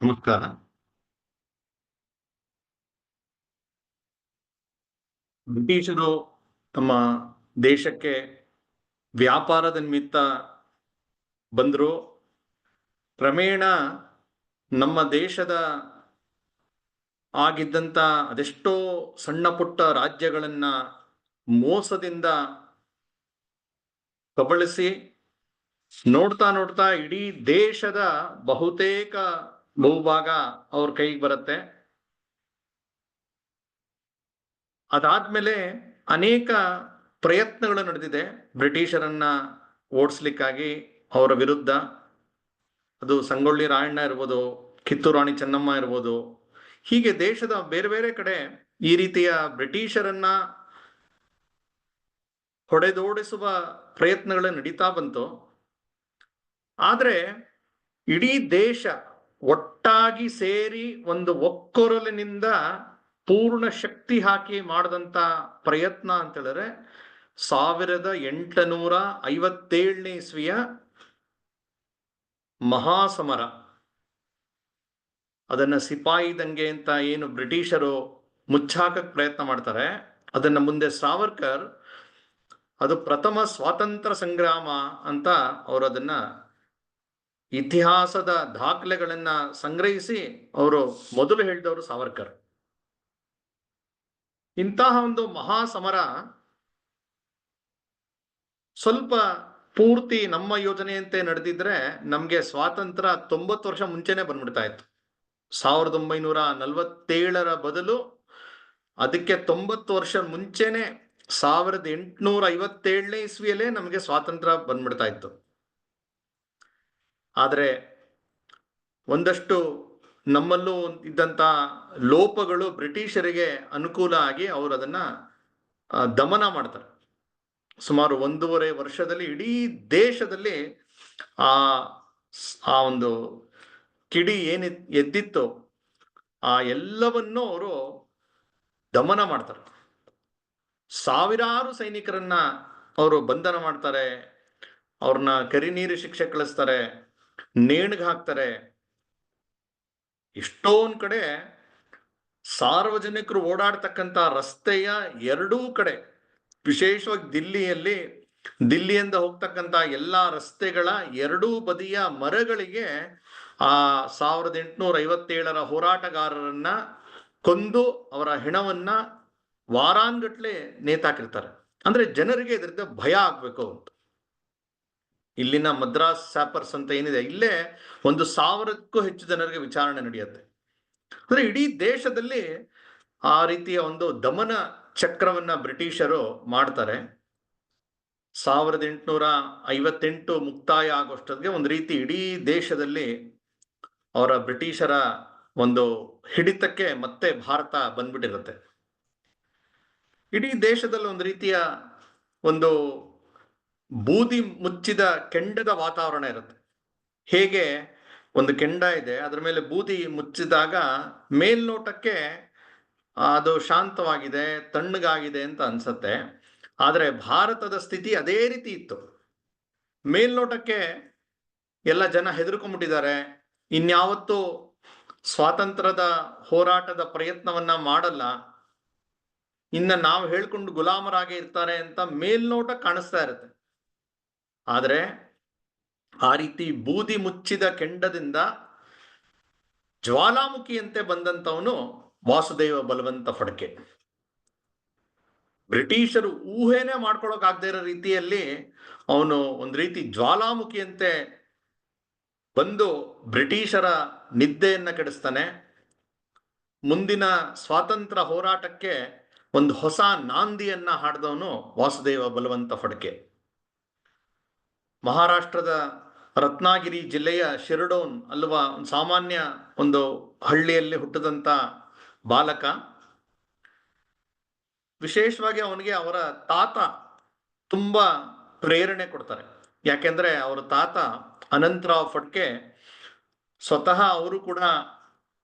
ನಮಸ್ಕಾರ. ಬ್ರಿಟಿಷರು ತಮ್ಮ ದೇಶಕ್ಕೆ ವ್ಯಾಪಾರದ ನಿಮಿತ್ತ ಬಂದರು. ಕ್ರಮೇಣ ನಮ್ಮ ದೇಶದ ಆಗಿದ್ದಂಥ ಅದೆಷ್ಟೋ ಸಣ್ಣ ಪುಟ್ಟ ರಾಜ್ಯಗಳನ್ನ ಮೋಸದಿಂದ ಕಬಳಿಸಿ ನೋಡ್ತಾ ನೋಡ್ತಾ ಇಡೀ ದೇಶದ ಬಹುತೇಕ ಬಹುಭಾಗ ಅವ್ರ ಕೈಗೆ ಬರುತ್ತೆ. ಅದಾದ್ಮೇಲೆ ಅನೇಕ ಪ್ರಯತ್ನಗಳು ನಡೆದಿದೆ ಬ್ರಿಟಿಷರನ್ನ ಓಡಿಸ್ಲಿಕ್ಕಾಗಿ ಅವರ ವಿರುದ್ಧ. ಅದು ಸಂಗೊಳ್ಳಿ ರಾಯಣ್ಣ ಇರ್ಬೋದು, ಕಿತ್ತೂರು ರಾಣಿ ಚೆನ್ನಮ್ಮ ಇರ್ಬೋದು. ಹೀಗೆ ದೇಶದ ಬೇರೆ ಬೇರೆ ಕಡೆ ಈ ರೀತಿಯ ಬ್ರಿಟಿಷರನ್ನ ಹೊಡೆದೋಡಿಸುವ ಪ್ರಯತ್ನಗಳು ನಡೀತಾ ಬಂತು. ಆದ್ರೆ ಇಡೀ ದೇಶ ಒಟ್ಟಾಗಿ ಸೇರಿ ಒಂದು ಒಕ್ಕೊರಲಿನಿಂದ ಪೂರ್ಣ ಶಕ್ತಿ ಹಾಕಿ ಮಾಡಿದಂತ ಪ್ರಯತ್ನ ಅಂತ ಹೇಳಿದ್ರೆ 1857ನೇ ಇಸ್ವಿಯ ಮಹಾಸಮರ. ಅದನ್ನ ಸಿಪಾಯಿ ದಂಗೆ ಅಂತ ಏನು ಬ್ರಿಟಿಷರು ಮುಚ್ಚಾಕಕ್ ಪ್ರಯತ್ನ ಮಾಡ್ತಾರೆ, ಅದನ್ನ ಮುಂದೆ ಸಾವರ್ಕರ್ ಅದು ಪ್ರಥಮ ಸ್ವಾತಂತ್ರ್ಯ ಸಂಗ್ರಾಮ ಅಂತ ಅವರು ಅದನ್ನ ಇತಿಹಾಸದ ದಾಖಲೆಗಳನ್ನ ಸಂಗ್ರಹಿಸಿ ಅವರು ಮೊದಲು ಹೇಳಿದವರು ಸಾವರ್ಕರ್. ಇಂತಹ ಒಂದು ಮಹಾಸಮರ ಸ್ವಲ್ಪ ಪೂರ್ತಿ ನಮ್ಮ ಯೋಜನೆಯಂತೆ ನಡೆದಿದ್ರೆ ನಮ್ಗೆ ಸ್ವಾತಂತ್ರ್ಯ 90 ವರ್ಷ ಮುಂಚೆನೆ ಬಂದ್ಬಿಡ್ತಾ ಇತ್ತು. 1947 ಬದಲು ಅದಕ್ಕೆ 90 ವರ್ಷ ಮುಂಚೆನೆ 1857ನೇ ಇಸ್ವಿಯಲ್ಲೇ ನಮಗೆ ಸ್ವಾತಂತ್ರ್ಯ ಬಂದ್ಬಿಡ್ತಾ ಇತ್ತು. ಆದ್ರೆ ಒಂದಷ್ಟು ನಮ್ಮಲ್ಲೂ ಇದ್ದಂತ ಲೋಪಗಳು ಬ್ರಿಟಿಷರಿಗೆ ಅನುಕೂಲ ಆಗಿ ಅವರು ಅದನ್ನ ದಮನ ಮಾಡ್ತಾರೆ. ಸುಮಾರು 1.5 ವರ್ಷದಲ್ಲಿ ಇಡೀ ದೇಶದಲ್ಲಿ ಆ ಒಂದು ಕಿಡಿ ಏನ್ ಎದ್ದಿತ್ತು ಆ ಎಲ್ಲವನ್ನೂ ಅವರು ದಮನ ಮಾಡ್ತಾರೆ. ಸಾವಿರಾರು ಸೈನಿಕರನ್ನ ಅವರು ಬಂಧನ ಮಾಡ್ತಾರೆ, ಅವ್ರನ್ನ ಕರಿನೀರು ಶಿಕ್ಷೆ ಕಳಿಸ್ತಾರೆ, ನೇಣಿಗೆ ಹಾಕ್ತಾರೆ. ಎಷ್ಟೊಂದ್ ಕಡೆ ಸಾರ್ವಜನಿಕರು ಓಡಾಡ್ತಕ್ಕಂಥ ರಸ್ತೆಯ ಎರಡೂ ಕಡೆ, ವಿಶೇಷವಾಗಿ ದಿಲ್ಲಿಯಿಂದ ಹೋಗ್ತಕ್ಕಂಥ ಎಲ್ಲಾ ರಸ್ತೆಗಳ ಎರಡೂ ಬದಿಯ ಮರಗಳಿಗೆ ಆ 1857ರ ಹೋರಾಟಗಾರರನ್ನ ಕೊಂದು ಅವರ ಹೆಣವನ್ನ ವಾರಾನ್ಗಟ್ಲೆ ನೇತಾಕಿರ್ತಾರೆ. ಅಂದ್ರೆ ಜನರಿಗೆ ಇದರಿಂದ ಭಯ ಆಗ್ಬೇಕು ಅಂತ. ಇಲ್ಲಿನ ಮದ್ರಾಸ್ ಸ್ಯಾಪರ್ಸ್ ಅಂತ ಏನಿದೆ, ಇಲ್ಲೇ 1,000ಕ್ಕೂ ಹೆಚ್ಚು ಜನರಿಗೆ ವಿಚಾರಣೆ ನಡೆಯುತ್ತೆ. ಅಂದ್ರೆ ಇಡೀ ದೇಶದಲ್ಲಿ ಆ ರೀತಿಯ ಒಂದು ದಮನ ಚಕ್ರವನ್ನ ಬ್ರಿಟಿಷರು ಮಾಡ್ತಾರೆ. 1858 ಮುಕ್ತಾಯ ಆಗೋಷ್ಟೊತ್ತಿಗೆ ಒಂದು ರೀತಿ ಇಡೀ ದೇಶದಲ್ಲಿ ಅವರ ಬ್ರಿಟಿಷರ ಒಂದು ಹಿಡಿತಕ್ಕೆ ಮತ್ತೆ ಭಾರತ ಬಂದ್ಬಿಟ್ಟಿರುತ್ತೆ. ಇಡೀ ದೇಶದಲ್ಲಿ ಒಂದು ರೀತಿಯ ಒಂದು ಬೂದಿ ಮುಚ್ಚಿದ ಕೆಂಡದ ವಾತಾವರಣ ಇರುತ್ತೆ. ಹೇಗೆ ಒಂದು ಕೆಂಡ ಇದೆ, ಅದರ ಮೇಲೆ ಬೂದಿ ಮುಚ್ಚಿದಾಗ ಮೇಲ್ನೋಟಕ್ಕೆ ಅದು ಶಾಂತವಾಗಿದೆ, ತಣ್ಣಗಾಗಿದೆ ಅಂತ ಅನ್ಸತ್ತೆ. ಆದ್ರೆ ಭಾರತದ ಸ್ಥಿತಿ ಅದೇ ರೀತಿ ಇತ್ತು. ಮೇಲ್ನೋಟಕ್ಕೆ ಎಲ್ಲ ಜನ ಹೆದರ್ಕೊಂಡ್ಬಿಟ್ಟಿದ್ದಾರೆ, ಇನ್ಯಾವತ್ತೂ ಸ್ವಾತಂತ್ರ್ಯದ ಹೋರಾಟದ ಪ್ರಯತ್ನವನ್ನ ಮಾಡಲ್ಲ, ಇನ್ನ ನಾವು ಹೇಳ್ಕೊಂಡು ಗುಲಾಮರಾಗಿ ಇರ್ತಾರೆ ಅಂತ ಮೇಲ್ನೋಟ ಕಾಣಿಸ್ತಾ ಇರುತ್ತೆ. ಆದ್ರೆ ಆ ರೀತಿ ಬೂದಿ ಮುಚ್ಚಿದ ಕೆಂಡದಿಂದ ಜ್ವಾಲಾಮುಖಿಯಂತೆ ಬಂದಂತವನು ವಾಸುದೇವ ಬಲವಂತ ಫಡ್ಕೆ. ಬ್ರಿಟಿಷರು ಊಹೆನೆ ಮಾಡ್ಕೊಳಕ್ ಆಗದೆ ಇರೋ ರೀತಿಯಲ್ಲಿ ಅವನು ಒಂದು ರೀತಿ ಜ್ವಾಲಾಮುಖಿಯಂತೆ ಬಂದು ಬ್ರಿಟಿಷರ ನಿದ್ದೆಯನ್ನ ಕೆಡಿಸ್ತಾನೆ. ಮುಂದಿನ ಸ್ವಾತಂತ್ರ್ಯ ಹೋರಾಟಕ್ಕೆ ಒಂದು ಹೊಸ ನಾಂದಿಯನ್ನ ಹಾಡಿದವನು ವಾಸುದೇವ ಬಲವಂತ ಫಡ್ಕೆ. ಮಹಾರಾಷ್ಟ್ರದ ರತ್ನಾಗಿರಿ ಜಿಲ್ಲೆಯ ಶಿರಡೋನ್ ಅಲ್ವಾ ಒಂದು ಸಾಮಾನ್ಯ ಒಂದು ಹಳ್ಳಿಯಲ್ಲಿ ಹುಟ್ಟಿದಂತ ಬಾಲಕ. ವಿಶೇಷವಾಗಿ ಅವನಿಗೆ ಅವರ ತಾತ ತುಂಬಾ ಪ್ರೇರಣೆ ಕೊಡ್ತಾರೆ. ಯಾಕೆಂದ್ರೆ ಅವರ ತಾತ ಅನಂತರಾವ್ ಫಡ್ಕೆ ಸ್ವತಃ ಅವರು ಕೂಡ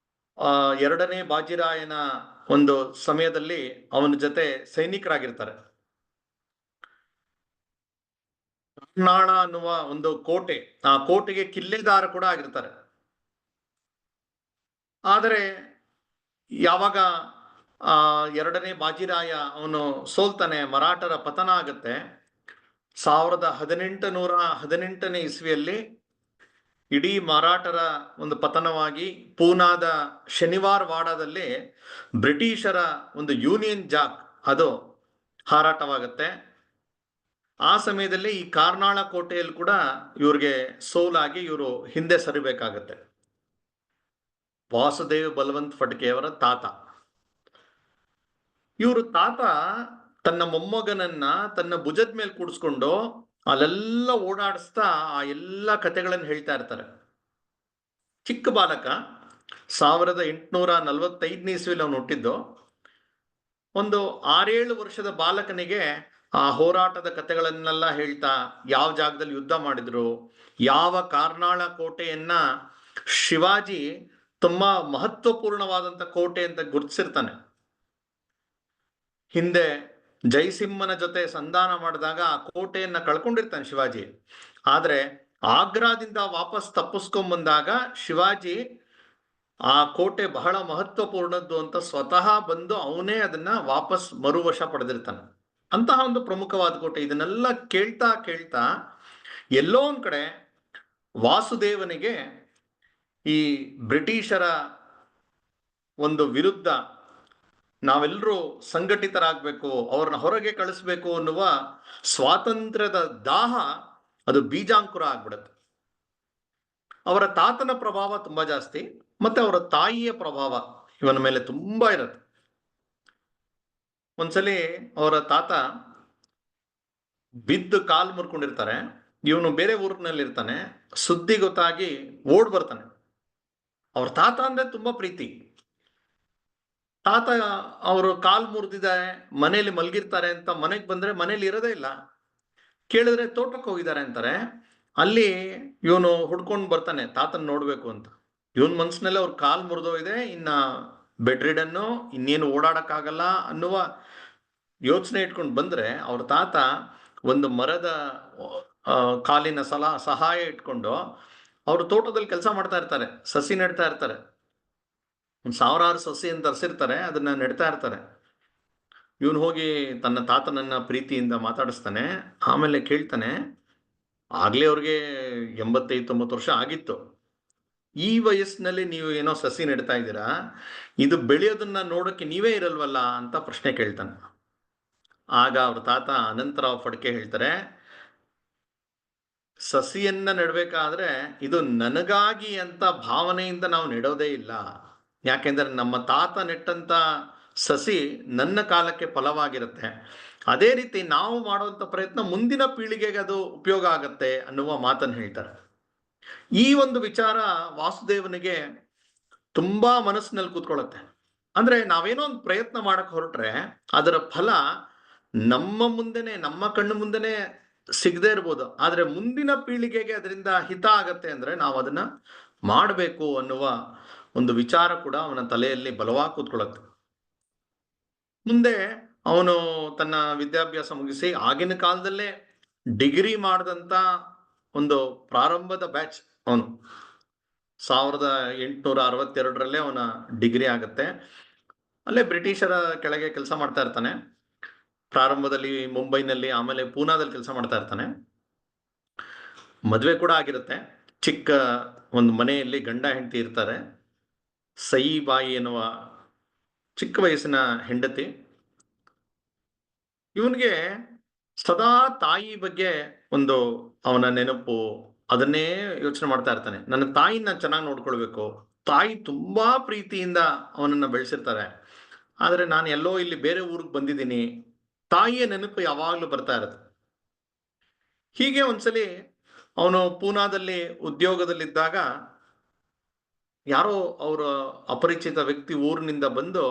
2ನೇ ಬಾಜಿರಾಯನ ಒಂದು ಸಮಯದಲ್ಲಿ ಅವನ ಜೊತೆ ಸೈನಿಕರಾಗಿರ್ತಾರೆ. ಕರ್ನಾಳ ಅನ್ನುವ ಒಂದು ಕೋಟೆ, ಆ ಕೋಟೆಗೆ ಕಿಲ್ಲೆದಾರ ಕೂಡ ಆಗಿರ್ತಾರೆ. ಆದರೆ ಯಾವಾಗ ಎರಡನೇ ಬಾಜಿರಾಯ ಅವನು ಸೋಲ್ತಾನೆ, ಮರಾಠರ ಪತನ ಆಗುತ್ತೆ 1818ನೇ ಇಸ್ವಿಯಲ್ಲಿ. ಇಡೀ ಮರಾಠರ ಒಂದು ಪತನವಾಗಿ ಪೂನಾದ ಶನಿವಾರ ವಾಡದಲ್ಲಿ ಬ್ರಿಟಿಷರ ಒಂದು ಯೂನಿಯನ್ ಜಾಕ್ ಅದು ಹಾರಾಟವಾಗುತ್ತೆ. ಆ ಸಮಯದಲ್ಲಿ ಈ ಕಾರ್ನಾಳ ಕೋಟೆಯಲ್ಲಿ ಕೂಡ ಇವ್ರಿಗೆ ಸೋಲಾಗಿ ಇವರು ಹಿಂದೆ ಸರಿಬೇಕಾಗತ್ತೆ. ವಾಸುದೇವ್ ಬಲವಂತ್ ಫಡ್ಕೆಯವರ ತಾತ. ಇವರು ತಾತ ತನ್ನ ಮೊಮ್ಮಗನನ್ನ ತನ್ನ ಭುಜದ ಮೇಲೆ ಕೂಡಿಸ್ಕೊಂಡು ಅಲ್ಲೆಲ್ಲ ಓಡಾಡಿಸ್ತಾ ಆ ಎಲ್ಲ ಕಥೆಗಳನ್ನು ಹೇಳ್ತಾ ಇರ್ತಾರೆ. ಚಿಕ್ಕ ಬಾಲಕ, 1845ನೇ ಇಸ್ವಿಲಿ ಅವನು ಹುಟ್ಟಿದ್ದು. ಒಂದು 6-7 ವರ್ಷದ ಬಾಲಕನಿಗೆ ಆ ಹೋರಾಟದ ಕಥೆಗಳನ್ನೆಲ್ಲ ಹೇಳ್ತಾ, ಯಾವ ಜಾಗದಲ್ಲಿ ಯುದ್ಧ ಮಾಡಿದ್ರು, ಯಾವ ಕಾರ್ನಾಳ ಕೋಟೆಯನ್ನ ಶಿವಾಜಿ ತುಂಬಾ ಮಹತ್ವಪೂರ್ಣವಾದಂತ ಕೋಟೆ ಅಂತ ಗುರುತಿಸಿರ್ತಾನೆ. ಹಿಂದೆ ಜೈಸಿಂಹನ ಜೊತೆ ಸಂಧಾನ ಮಾಡಿದಾಗ ಆ ಕೋಟೆಯನ್ನ ಕಳ್ಕೊಂಡಿರ್ತಾನೆ ಶಿವಾಜಿ. ಆದ್ರೆ ಆಗ್ರಾದಿಂದ ವಾಪಸ್ ತಪ್ಪಿಸ್ಕೊಂಡ್ ಬಂದಾಗ ಶಿವಾಜಿ ಆ ಕೋಟೆ ಬಹಳ ಮಹತ್ವಪೂರ್ಣದ್ದು ಅಂತ ಸ್ವತಃ ಬಂದು ಅವನೇ ಅದನ್ನ ವಾಪಸ್ ಮರುವಶ ಪಡೆದಿರ್ತಾನೆ. ಅಂತಹ ಒಂದು ಪ್ರಮುಖವಾದ ಕೋಟೆ. ಇದನ್ನೆಲ್ಲ ಕೇಳ್ತಾ ಕೇಳ್ತಾ ಎಲ್ಲೋ ಒಂದ್ ಕಡೆ ವಾಸುದೇವನಿಗೆ ಈ ಬ್ರಿಟಿಷರ ಒಂದು ವಿರುದ್ಧ ನಾವೆಲ್ಲರೂ ಸಂಘಟಿತರಾಗಬೇಕು, ಅವ್ರನ್ನ ಹೊರಗೆ ಕಳಿಸ್ಬೇಕು ಅನ್ನುವ ಸ್ವಾತಂತ್ರ್ಯದ ದಾಹ ಅದು ಬೀಜಾಂಕುರ ಆಗ್ಬಿಡುತ್ತೆ. ಅವರ ತಾತನ ಪ್ರಭಾವ ತುಂಬಾ ಜಾಸ್ತಿ, ಮತ್ತೆ ಅವರ ತಾಯಿಯ ಪ್ರಭಾವ ಇವನ ಮೇಲೆ ತುಂಬಾ ಇರುತ್ತೆ. ಒಂದ್ಸಲಿ ಅವರ ತಾತ ಬಿದ್ದು ಕಾಲು ಮುರ್ಕೊಂಡಿರ್ತಾರೆ. ಇವನು ಬೇರೆ ಊರಿನಲ್ಲಿ ಇರ್ತಾನೆ. ಸುದ್ದಿ ಗೊತ್ತಾಗಿ ಓಡ್ ಬರ್ತಾನೆ. ಅವ್ರ ತಾತ ಅಂದ್ರೆ ತುಂಬಾ ಪ್ರೀತಿ. ತಾತ ಅವರು ಕಾಲ್ ಮುರಿದಿದ್ದಾರೆ, ಮನೇಲಿ ಮಲಗಿರ್ತಾರೆ ಅಂತ ಮನೆಗೆ ಬಂದ್ರೆ ಮನೇಲಿ ಇರೋದೇ ಇಲ್ಲ. ಕೇಳಿದ್ರೆ ತೋಟಕ್ಕೆ ಹೋಗಿದ್ದಾರೆ ಅಂತಾರೆ. ಅಲ್ಲಿ ಇವನು ಹುಡ್ಕೊಂಡು ಬರ್ತಾನೆ ತಾತನ್ ನೋಡ್ಬೇಕು ಅಂತ. ಇವನ್ ಮನ್ಸಿನಲ್ಲಿ ಅವ್ರ ಕಾಲ್ ಮುರಿದೋಗಿದೆ, ಇನ್ನ ಬೆಡ್ ರಿಡನ್ನು, ಇನ್ನೇನು ಓಡಾಡಕ್ಕಾಗಲ್ಲ ಅನ್ನುವ ಯೋಚನೆ ಇಟ್ಕೊಂಡು ಬಂದ್ರೆ ಅವ್ರ ತಾತ ಒಂದು ಮರದ ಕಾಲಿನ ಸಹಾಯ ಇಟ್ಕೊಂಡು ಅವರು ತೋಟದಲ್ಲಿ ಕೆಲಸ ಮಾಡ್ತಾ ಇರ್ತಾರೆ, ಸಸಿ ನೆಡ್ತಾ ಇರ್ತಾರೆ. ಒಂದು 1000 ಸಸಿಯನ್ನು ತರಿಸಿರ್ತಾರೆ, ಅದನ್ನ ನೆಡ್ತಾ ಇರ್ತಾರೆ. ಇವನು ಹೋಗಿ ತನ್ನ ತಾತನನ್ನ ಪ್ರೀತಿಯಿಂದ ಮಾತಾಡಿಸ್ತಾನೆ. ಆಮೇಲೆ ಕೇಳ್ತಾನೆ, ಆಗ್ಲೇ ಅವ್ರಿಗೆ 85-90 ವರ್ಷ ಆಗಿತ್ತು. ಈ ವಯಸ್ಸಿನಲ್ಲಿ ನೀವು ಏನೋ ಸಸಿ ನೆಡ್ತಾ ಇದ್ದೀರಾ, ಇದು ಬೆಳೆಯೋದನ್ನ ನೋಡೋಕೆ ನೀವೇ ಇರಲ್ವಲ್ಲ ಅಂತ ಪ್ರಶ್ನೆ ಕೇಳ್ತಾನೆ. ಆಗ ಅವ್ರ ತಾತ ಅನಂತರಾವ್ ಫಡ್ಕೆ ಹೇಳ್ತಾರೆ, ಸಸಿಯನ್ನ ನೆಡ್ಬೇಕಾದ್ರೆ ಇದು ನನಗಾಗಿ ಅಂತ ಭಾವನೆಯಿಂದ ನಾವು ನೆಡೋದೇ ಇಲ್ಲ. ಯಾಕೆಂದ್ರೆ ನಮ್ಮ ತಾತ ನೆಟ್ಟಂತ ಸಸಿ ನನ್ನ ಕಾಲಕ್ಕೆ ಫಲವಾಗಿರುತ್ತೆ. ಅದೇ ರೀತಿ ನಾವು ಮಾಡುವಂತ ಪ್ರಯತ್ನ ಮುಂದಿನ ಪೀಳಿಗೆಗೆ ಅದು ಉಪಯೋಗ ಆಗತ್ತೆ ಅನ್ನುವ ಮಾತನ್ನು ಹೇಳ್ತಾರೆ. ಈ ಒಂದು ವಿಚಾರ ವಾಸುದೇವನಿಗೆ ತುಂಬಾ ಮನಸ್ಸಿನಲ್ಲಿ ಕೂತ್ಕೊಳ್ಳುತ್ತೆ. ಅಂದ್ರೆ ನಾವೇನೋ ಒಂದು ಪ್ರಯತ್ನ ಮಾಡಕ್ ಹೊರಟ್ರೆ ಅದರ ಫಲ ನಮ್ಮ ಮುಂದೆನೆ, ನಮ್ಮ ಕಣ್ಣು ಮುಂದೆನೆ ಸಿಗದೆ ಇರ್ಬೋದು, ಆದ್ರೆ ಮುಂದಿನ ಪೀಳಿಗೆಗೆ ಅದರಿಂದ ಹಿತ ಆಗತ್ತೆ ಅಂದ್ರೆ ನಾವು ಅದನ್ನ ಮಾಡಬೇಕು ಅನ್ನುವ ಒಂದು ವಿಚಾರ ಕೂಡ ಅವನ ತಲೆಯಲ್ಲಿ ಬಲವಾಗಿ ಕೂತ್ಕೊಳ್ಳುತ್ತೆ. ಮುಂದೆ ಅವನು ತನ್ನ ವಿದ್ಯಾಭ್ಯಾಸ ಮುಗಿಸಿ ಆಗಿನ ಕಾಲದಲ್ಲೇ ಡಿಗ್ರಿ ಮಾಡಿದಂತ ಒಂದು ಪ್ರಾರಂಭದ ಬ್ಯಾಚ್ ಅವನು. 1862ರಲ್ಲೇ ಅವನ ಡಿಗ್ರಿ ಆಗತ್ತೆ. ಅಲ್ಲೇ ಬ್ರಿಟಿಷರ ಕೆಳಗೆ ಕೆಲಸ ಮಾಡ್ತಾ ಇರ್ತಾನೆ. ಪ್ರಾರಂಭದಲ್ಲಿ ಮುಂಬೈನಲ್ಲಿ, ಆಮೇಲೆ ಪೂನಾದಲ್ಲಿ ಕೆಲಸ ಮಾಡ್ತಾ ಇರ್ತಾನೆ. ಮದುವೆ ಕೂಡ ಆಗಿರುತ್ತೆ. ಚಿಕ್ಕ ಒಂದು ಮನೆಯಲ್ಲಿ ಗಂಡ ಹೆಂಡತಿ ಇರ್ತಾರೆ. ಸईबाई ಎನ್ನುವ ಚಿಕ್ಕ ವಯಸ್ಸಿನ ಹೆಂಡತಿ. ಇವನಿಗೆ ಸದಾ ತಾಯಿ ಬಗ್ಗೆ ಒಂದು ಅವನ ನೆನಪು, ಅದನ್ನೇ ಯೋಚನೆ ಮಾಡ್ತಾ ಇರ್ತಾನೆ. ನನ್ನ ತಾಯಿನ ಚೆನ್ನಾಗಿ ನೋಡ್ಕೊಳ್ಬೇಕು. ತಾಯಿ ತುಂಬಾ ಪ್ರೀತಿಯಿಂದ ಅವನನ್ನ ಬೆಳೆಸಿರ್ತಾರೆ. ಆದ್ರೆ ನಾನು ಎಲ್ಲೋ ಇಲ್ಲಿ ಬೇರೆ ಊರಿಗೆ ಬಂದಿದ್ದೀನಿ, ತಾಯಿಯ ನೆನಪು ಯಾವಾಗ್ಲೂ ಬರ್ತಾ ಇರುತ್ತೆ. ಹೀಗೆ ಒಂದ್ಸಲಿ ಅವನು ಪೂನಾದಲ್ಲಿ ಉದ್ಯೋಗದಲ್ಲಿದ್ದಾಗ ಯಾರೋ ಅವರ ಅಪರಿಚಿತ ವ್ಯಕ್ತಿ ಊರಿನಿಂದ ಬಂದು,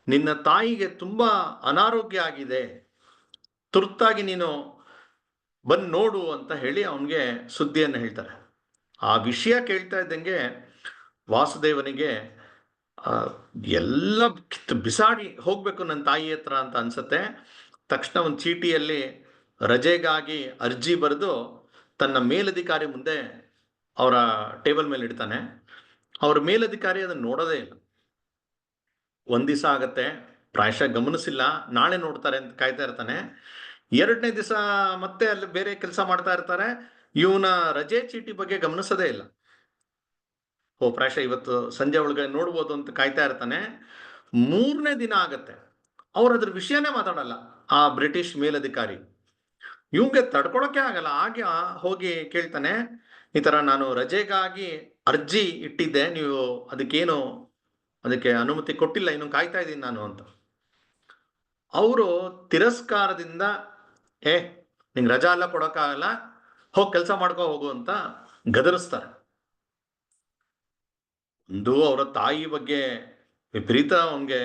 ನಿನ್ನ ತಾಯಿಗೆ ತುಂಬಾ ಅನಾರೋಗ್ಯ ಆಗಿದೆ, ತುರ್ತಾಗಿ ನೀನು ಬಂದು ನೋಡು ಅಂತ ಹೇಳಿ ಅವನಿಗೆ ಸುದ್ದಿಯನ್ನು ಹೇಳ್ತಾರೆ. ಆ ವಿಷಯ ಕೇಳ್ತಾ ಇದ್ದಂಗೆ ವಾಸುದೇವನಿಗೆ ಎಲ್ಲ ಬಿಸಾಡಿ ಹೋಗ್ಬೇಕು ನನ್ನ ತಾಯಿ ಹತ್ರ ಅಂತ ಅನ್ಸುತ್ತೆ. ತಕ್ಷಣ ಒಂದು ಚೀಟಿಯಲ್ಲಿ ರಜೆಗಾಗಿ ಅರ್ಜಿ ಬರೆದು ತನ್ನ ಮೇಲಧಿಕಾರಿ ಮುಂದೆ ಅವರ ಟೇಬಲ್ ಮೇಲೆ ಇಡ್ತಾನೆ. ಅವ್ರ ಮೇಲಧಿಕಾರಿ ಅದನ್ನ ನೋಡೋದೇ ಇಲ್ಲ. ಒಂದ್ ದಿವಸ ಆಗತ್ತೆ, ಪ್ರಾಯಶಃ ಗಮನಿಸಿಲ್ಲ, ನಾಳೆ ನೋಡ್ತಾರೆ ಅಂತ ಕಾಯ್ತಾ ಇರ್ತಾನೆ. 2ನೇ ದಿವಸ ಮತ್ತೆ ಅಲ್ಲಿ ಬೇರೆ ಕೆಲಸ ಮಾಡ್ತಾ ಇರ್ತಾರೆ. ಇವನ ರಜೆ ಚೀಟಿ ಬಗ್ಗೆ ಗಮನಿಸೋದೇ ಇಲ್ಲ. ಪ್ರಾಯಶಃ ಇವತ್ತು ಸಂಜೆ ಒಳಗೆ ನೋಡ್ಬೋದು ಅಂತ ಕಾಯ್ತಾ ಇರ್ತಾನೆ. 3ನೇ ದಿನ ಆಗತ್ತೆ, ಅವ್ರು ಅದ್ರ ವಿಷಯನೇ ಮಾತಾಡಲ್ಲ ಆ ಬ್ರಿಟಿಷ್ ಮೇಲಧಿಕಾರಿ. ಇವಂಗೆ ತಡ್ಕೊಳಕ್ಕೆ ಆಗಲ್ಲ. ಆಗ ಹೋಗಿ ಕೇಳ್ತಾನೆ, ಈ ತರ ನಾನು ರಜೆಗಾಗಿ ಅರ್ಜಿ ಇಟ್ಟಿದ್ದೆ, ನೀವು ಅದಕ್ಕೆ ಅನುಮತಿ ಕೊಟ್ಟಿಲ್ಲ, ಇನ್ನು ಕಾಯ್ತಾ ಇದ್ದೀನಿ ನಾನು ಅಂತ. ಅವರು ತಿರಸ್ಕಾರದಿಂದ ನಿಂಗೆ ರಜಾ ಎಲ್ಲ ಕೊಡೋಕ್ಕಾಗಲ್ಲ, ಹೋಗಿ ಕೆಲಸ ಮಾಡ್ಕೋ ಹೋಗು ಅಂತ ಗದರಿಸ್ತಾರೆ. ಒಂದು ಅವರ ತಾಯಿ ಬಗ್ಗೆ ವಿಪರೀತ ಅವನಿಗೆ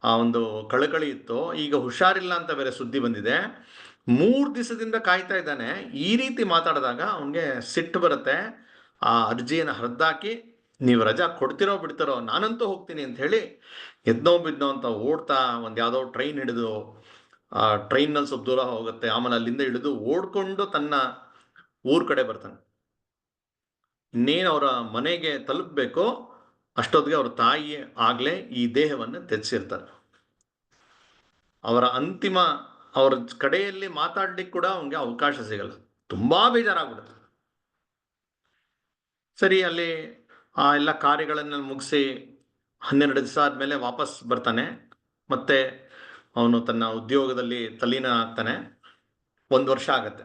ಆ ಒಂದು ಕಳಕಳಿ ಇತ್ತು. ಈಗ ಹುಷಾರಿಲ್ಲ ಅಂತ ಬೇರೆ ಸುದ್ದಿ ಬಂದಿದೆ. 3 ದಿವಸದಿಂದ ಕಾಯ್ತಾ ಇದ್ದಾನೆ. ಈ ರೀತಿ ಮಾತಾಡಿದಾಗ ಅವನಿಗೆ ಸಿಟ್ಟು ಬರುತ್ತೆ. ಆ ಅರ್ಜಿಯನ್ನು ಹರಿದಾಕಿ, ನೀವು ರಜಾ ಕೊಡ್ತಿರೋ ಬಿಡ್ತಿರೋ, ನಾನಂತೂ ಹೋಗ್ತೀನಿ ಅಂತ ಹೇಳಿ ಎದ್ನೋ ಬಿದ್ನೋ ಅಂತ ಓಡ್ತಾ ಒಂದು ಯಾವುದೋ ಟ್ರೈನ್ ಹಿಡಿದು, ಆ ಟ್ರೈನ್ನಲ್ಲಿ ಸ್ವಲ್ಪ ದೂರ ಹೋಗುತ್ತೆ, ಆಮೇಲೆ ಅಲ್ಲಿಂದ ಹಿಡಿದು ಓಡ್ಕೊಂಡು ತನ್ನ ಊರ್ ಕಡೆ ಬರ್ತಾನೆ. ಇನ್ನೇನು ಅವರ ಮನೆಗೆ ತಲುಪಬೇಕು ಅಷ್ಟೊತ್ತಿಗೆ ಅವ್ರ ತಾಯಿ ಆಗ್ಲೇ ಈ ದೇಹವನ್ನು ತ್ಯಜಿಸಿರ್ತಾರೆ. ಅವರ ಅವ್ರ ಕಡೆಯಲ್ಲಿ ಮಾತಾಡ್ಲಿಕ್ಕೆ ಕೂಡ ಅವನಿಗೆ ಅವಕಾಶ ಸಿಗಲ್ಲ. ತುಂಬಾ ಬೇಜಾರಾಗ್ಬಿಡುತ್ತೆ. ಸರಿ, ಅಲ್ಲಿ ಆ ಎಲ್ಲ ಕಾರ್ಯಗಳನ್ನ ಮುಗಿಸಿ 12 ದಿವಸ ಆದ್ಮೇಲೆ ವಾಪಸ್ ಬರ್ತಾನೆ. ಮತ್ತೆ ಅವನು ತನ್ನ ಉದ್ಯೋಗದಲ್ಲಿ ತಲ್ಲೀನ ಆಗ್ತಾನೆ. 1 ವರ್ಷ ಆಗತ್ತೆ.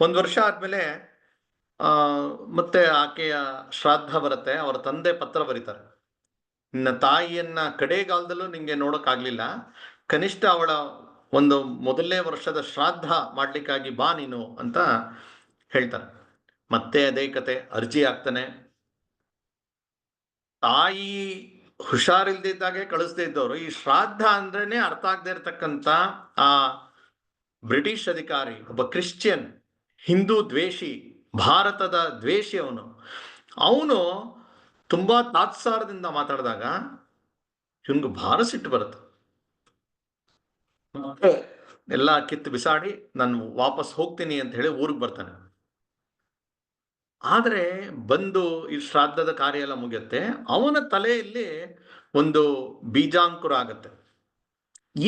1 ವರ್ಷ ಆದ್ಮೇಲೆ ಮತ್ತೆ ಆಕೆಯ ಶ್ರಾದ್ದ ಬರುತ್ತೆ. ಅವರ ತಂದೆ ಪತ್ರ ಬರೀತಾರೆ, ನಿನ್ನ ತಾಯಿಯನ್ನ ಕಡೆಗಾಲದಲ್ಲೂ ನಿಂಗೆ ನೋಡೋಕ್ಕಾಗ್ಲಿಲ್ಲ, ಕನಿಷ್ಠ ಅವಳ ಒಂದು ಮೊದಲನೇ ವರ್ಷದ ಶ್ರಾದ್ದ ಮಾಡ್ಲಿಕ್ಕಾಗಿ ಬಾ ನೀನು ಅಂತ ಹೇಳ್ತಾರೆ. ಮತ್ತೆ ಅದೇ ಕತೆ, ಅರ್ಜಿ ಹಾಕ್ತಾನೆ. ತಾಯಿ ಹುಷಾರಿಲ್ದಿದ್ದಾಗೆ ಕಳಿಸ್ದೇ ಇದ್ದವರು ಈ ಶ್ರಾದ್ದ ಅಂದ್ರೇನೆ ಅರ್ಥ ಆಗದೆ ಇರತಕ್ಕಂತ ಆ ಬ್ರಿಟಿಷ್ ಅಧಿಕಾರಿ, ಒಬ್ಬ ಕ್ರಿಶ್ಚಿಯನ್, ಹಿಂದೂ ದ್ವೇಷಿ, ಭಾರತದ ದ್ವೇಷಿ ಅವನು ತುಂಬಾ ತಾತ್ಸಾರದಿಂದ ಮಾತಾಡಿದಾಗ ಇವನ್ಗೆ ಭಾರ ಸಿಟ್ಟು ಬರುತ್ತೆ. ಎಲ್ಲ ಕಿತ್ತು ಬಿಸಾಡಿ ನಾನು ವಾಪಸ್ ಹೋಗ್ತೀನಿ ಅಂತ ಹೇಳಿ ಊರಿಗೆ ಬರ್ತಾನೆ. ಆದರೆ ಬಂದು ಈ ಶ್ರಾದ್ದದ ಕಾರ್ಯ ಎಲ್ಲ ಮುಗಿಯುತ್ತೆ. ಅವನ ತಲೆಯಲ್ಲಿ ಒಂದು ಬೀಜಾಂಕುರ ಆಗತ್ತೆ.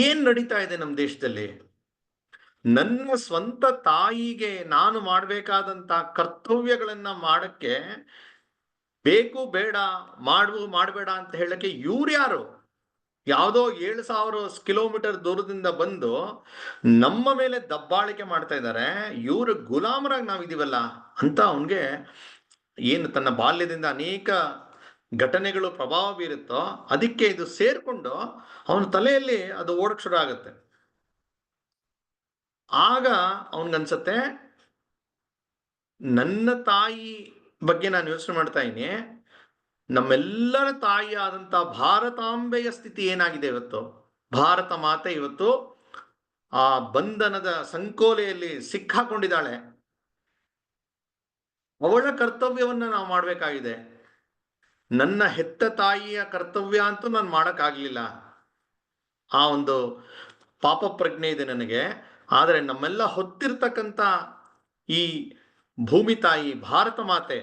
ಏನ್ ನಡೀತಾ ಇದೆ ನಮ್ಮ ದೇಶದಲ್ಲಿ? ನನ್ನ ಸ್ವಂತ ತಾಯಿಗೆ ನಾನು ಮಾಡಬೇಕಾದಂತ ಕರ್ತವ್ಯಗಳನ್ನ ಮಾಡಕ್ಕೆ ಬೇಕು ಬೇಡ, ಮಾಡಬೇಡ ಅಂತ ಹೇಳಕ್ಕೆ ಇವ್ರ್ಯಾರು? ಯಾವುದೋ 7,000 ಕಿಲೋಮೀಟರ್ ದೂರದಿಂದ ಬಂದು ನಮ್ಮ ಮೇಲೆ ದಬ್ಬಾಳಿಕೆ ಮಾಡ್ತಾ ಇದ್ದಾರೆ. ಇವ್ರ ಗುಲಾಮರಾಗಿ ನಾವಿದೀವಲ್ಲ ಅಂತ ಅವನ್ಗೆ, ಏನು ತನ್ನ ಬಾಲ್ಯದಿಂದ ಅನೇಕ ಘಟನೆಗಳು ಪ್ರಭಾವ ಬೀರುತ್ತೋ ಅದಕ್ಕೆ ಇದು ಸೇರ್ಕೊಂಡು ಅವನ ತಲೆಯಲ್ಲಿ ಅದು ಓಡಕ್ ಶುರು ಆಗುತ್ತೆ. ಆಗ ಅವನ್ಗನ್ಸತ್ತೆ, ನನ್ನ ತಾಯಿ ಬಗ್ಗೆ ನಾನು ಯೋಚನೆ ಮಾಡ್ತಾ ಇದ್ದೀನಿ, ನಮ್ಮೆಲ್ಲರ ತಾಯಿ ಆದಂತ ಭಾರತಾಂಬೆಯ ಸ್ಥಿತಿ ಏನಾಗಿದೆ ಇವತ್ತು? ಭಾರತ ಮಾತೆ ಇವತ್ತು ಆ ಬಂಧನದ ಸಂಕೋಲೆಯಲ್ಲಿ ಸಿಕ್ಕಾಕೊಂಡಿದ್ದಾಳೆ. ಅವಳ ಕರ್ತವ್ಯವನ್ನ ನಾವು ಮಾಡ್ಬೇಕಾಗಿದೆ. ನನ್ನ ಹೆತ್ತ ತಾಯಿಯ ಕರ್ತವ್ಯ ಅಂತೂ ನಾನು ಮಾಡಕ್ಕಾಗ್ಲಿಲ್ಲ. ಆ ಒಂದು ಪಾಪ ಪ್ರಜ್ಞೆ ಇದೆ ನನಗೆ. ಆದರೆ ನಮ್ಮೆಲ್ಲ ಹೊತ್ತಿರ್ತಕ್ಕಂಥ ಈ ಭೂಮಿ ತಾಯಿ, ಭಾರತ ಮಾತೆ,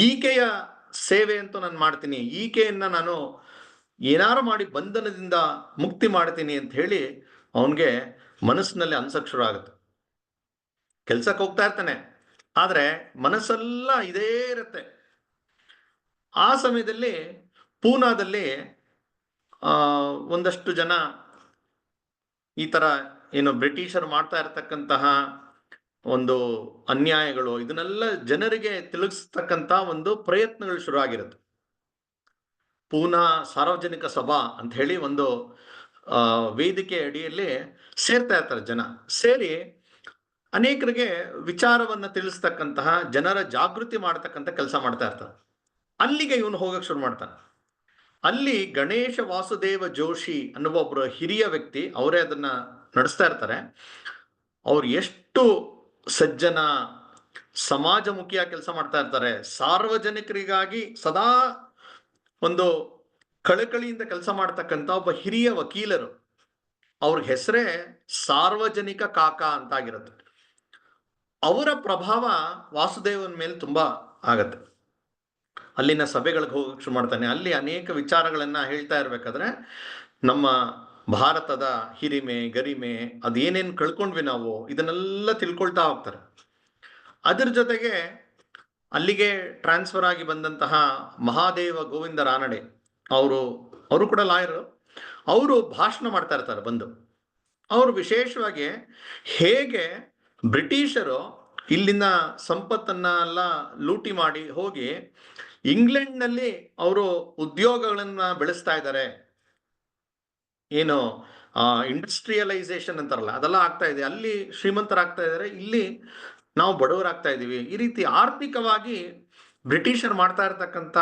ಈಕೆಯ ಸೇವೆ ಅಂತೂ ನಾನು ಮಾಡ್ತೀನಿ. ಈಕೆಯನ್ನ ನಾನು ಏನಾರು ಮಾಡಿ ಬಂಧನದಿಂದ ಮುಕ್ತಿ ಮಾಡ್ತೀನಿ ಅಂತ ಹೇಳಿ ಅವನ್ಗೆ ಮನಸ್ಸಿನಲ್ಲಿ ಅನ್ಸಕ್ ಶುರು ಆಗುತ್ತೆ. ಕೆಲ್ಸಕ್ಕೆ ಹೋಗ್ತಾ ಇರ್ತಾನೆ, ಆದ್ರೆ ಮನಸ್ಸೆಲ್ಲ ಇದೇ ಇರುತ್ತೆ. ಆ ಸಮಯದಲ್ಲಿ ಪೂನಾದಲ್ಲಿ ಒಂದಷ್ಟು ಜನ ಈ ತರ ಏನು ಬ್ರಿಟಿಷರು ಮಾಡ್ತಾ ಇರತಕ್ಕಂತಹ ಒಂದು ಅನ್ಯಾಯಗಳು, ಇದನ್ನೆಲ್ಲ ಜನರಿಗೆ ತಿಳಿಸ್ತಕ್ಕಂತ ಒಂದು ಪ್ರಯತ್ನಗಳು ಶುರು ಆಗಿರುತ್ತೆ. ಪೂನಾ ಸಾರ್ವಜನಿಕ ಸಭಾ ಅಂತ ಹೇಳಿ ಒಂದು ವೇದಿಕೆ ಅಡಿಯಲ್ಲಿ ಸೇರ್ತಾ ಇರ್ತಾರೆ ಜನ. ಸೇರಿ ಅನೇಕರಿಗೆ ವಿಚಾರವನ್ನ ತಿಳಿಸ್ತಕ್ಕಂತಹ, ಜನರ ಜಾಗೃತಿ ಮಾಡತಕ್ಕಂಥ ಕೆಲಸ ಮಾಡ್ತಾ ಇರ್ತಾರೆ. ಅಲ್ಲಿಗೆ ಇವನು ಹೋಗಕ್ ಶುರು ಮಾಡ್ತಾನೆ. ಅಲ್ಲಿ ಗಣೇಶ ವಾಸುದೇವ ಜೋಶಿ ಅನ್ನುವ ಒಬ್ಬರು ಹಿರಿಯ ವ್ಯಕ್ತಿ, ಅವರೇ ಅದನ್ನ ನಡೆಸ್ತಾ ಇರ್ತಾರೆ. ಅವ್ರು ಎಷ್ಟು ಸಜ್ಜನ, ಸಮಾಜಮುಖಿಯಾಗಿ ಕೆಲಸ ಮಾಡ್ತಾ ಇರ್ತಾರೆ. ಸಾರ್ವಜನಿಕರಿಗಾಗಿ ಸದಾ ಒಂದು ಕಳಕಳಿಯಿಂದ ಕೆಲಸ ಮಾಡ್ತಕ್ಕಂಥ ಒಬ್ಬ ಹಿರಿಯ ವಕೀಲರು. ಅವ್ರ ಹೆಸರೇ ಸಾರ್ವಜನಿಕ ಕಾಕ ಅಂತ ಆಗಿರುತ್ತೆ. ಅವರ ಪ್ರಭಾವ ವಾಸುದೇವನ ಮೇಲೆ ತುಂಬಾ ಆಗತ್ತೆ. ಅಲ್ಲಿನ ಸಭೆಗಳಿಗೆ ಹೋಗಕ್ಕೆ ಶುರು ಮಾಡ್ತಾನೆ. ಅಲ್ಲಿ ಅನೇಕ ವಿಚಾರಗಳನ್ನ ಹೇಳ್ತಾ ಇರ್ಬೇಕಾದ್ರೆ ನಮ್ಮ ಭಾರತದ ಹಿರಿಮೆ ಗರಿಮೆ ಅದೇನೇನು ಕಳ್ಕೊಂಡ್ವಿ ನಾವು ಇದನ್ನೆಲ್ಲ ತಿಳ್ಕೊಳ್ತಾ ಹೋಗ್ತಾರೆ. ಅದ್ರ ಜೊತೆಗೆ ಅಲ್ಲಿಗೆ ಟ್ರಾನ್ಸ್ಫರ್ ಆಗಿ ಬಂದಂತಹ ಮಹಾದೇವ ಗೋವಿಂದ ರಾನಡೆ ಅವರು ಕೂಡ ಲಾಯರು. ಅವರು ಭಾಷಣ ಮಾಡ್ತಾ ಇರ್ತಾರೆ ಬಂದು. ಅವರು ವಿಶೇಷವಾಗಿ ಹೇಗೆ ಬ್ರಿಟಿಷರು ಇಲ್ಲಿನ ಸಂಪತ್ತನ್ನ ಎಲ್ಲ ಲೂಟಿ ಮಾಡಿ ಹೋಗಿ ಇಂಗ್ಲೆಂಡ್ನಲ್ಲಿ ಅವರು ಉದ್ಯೋಗಗಳನ್ನ ಬೆಳೆಸ್ತಾ ಇದ್ದಾರೆ, ಏನು ಇಂಡಸ್ಟ್ರಿಯಲೈಸೇಷನ್ ಅಂತಾರಲ್ಲ ಅದೆಲ್ಲ ಆಗ್ತಾ ಇದೆ, ಅಲ್ಲಿ ಶ್ರೀಮಂತರಾಗ್ತಾ ಇದ್ದಾರೆ, ಇಲ್ಲಿ ನಾವು ಬಡವರಾಗ್ತಾ ಇದ್ದೀವಿ. ಈ ರೀತಿ ಆರ್ಥಿಕವಾಗಿ ಬ್ರಿಟಿಷರು ಮಾಡ್ತಾ ಇರ್ತಕ್ಕಂಥ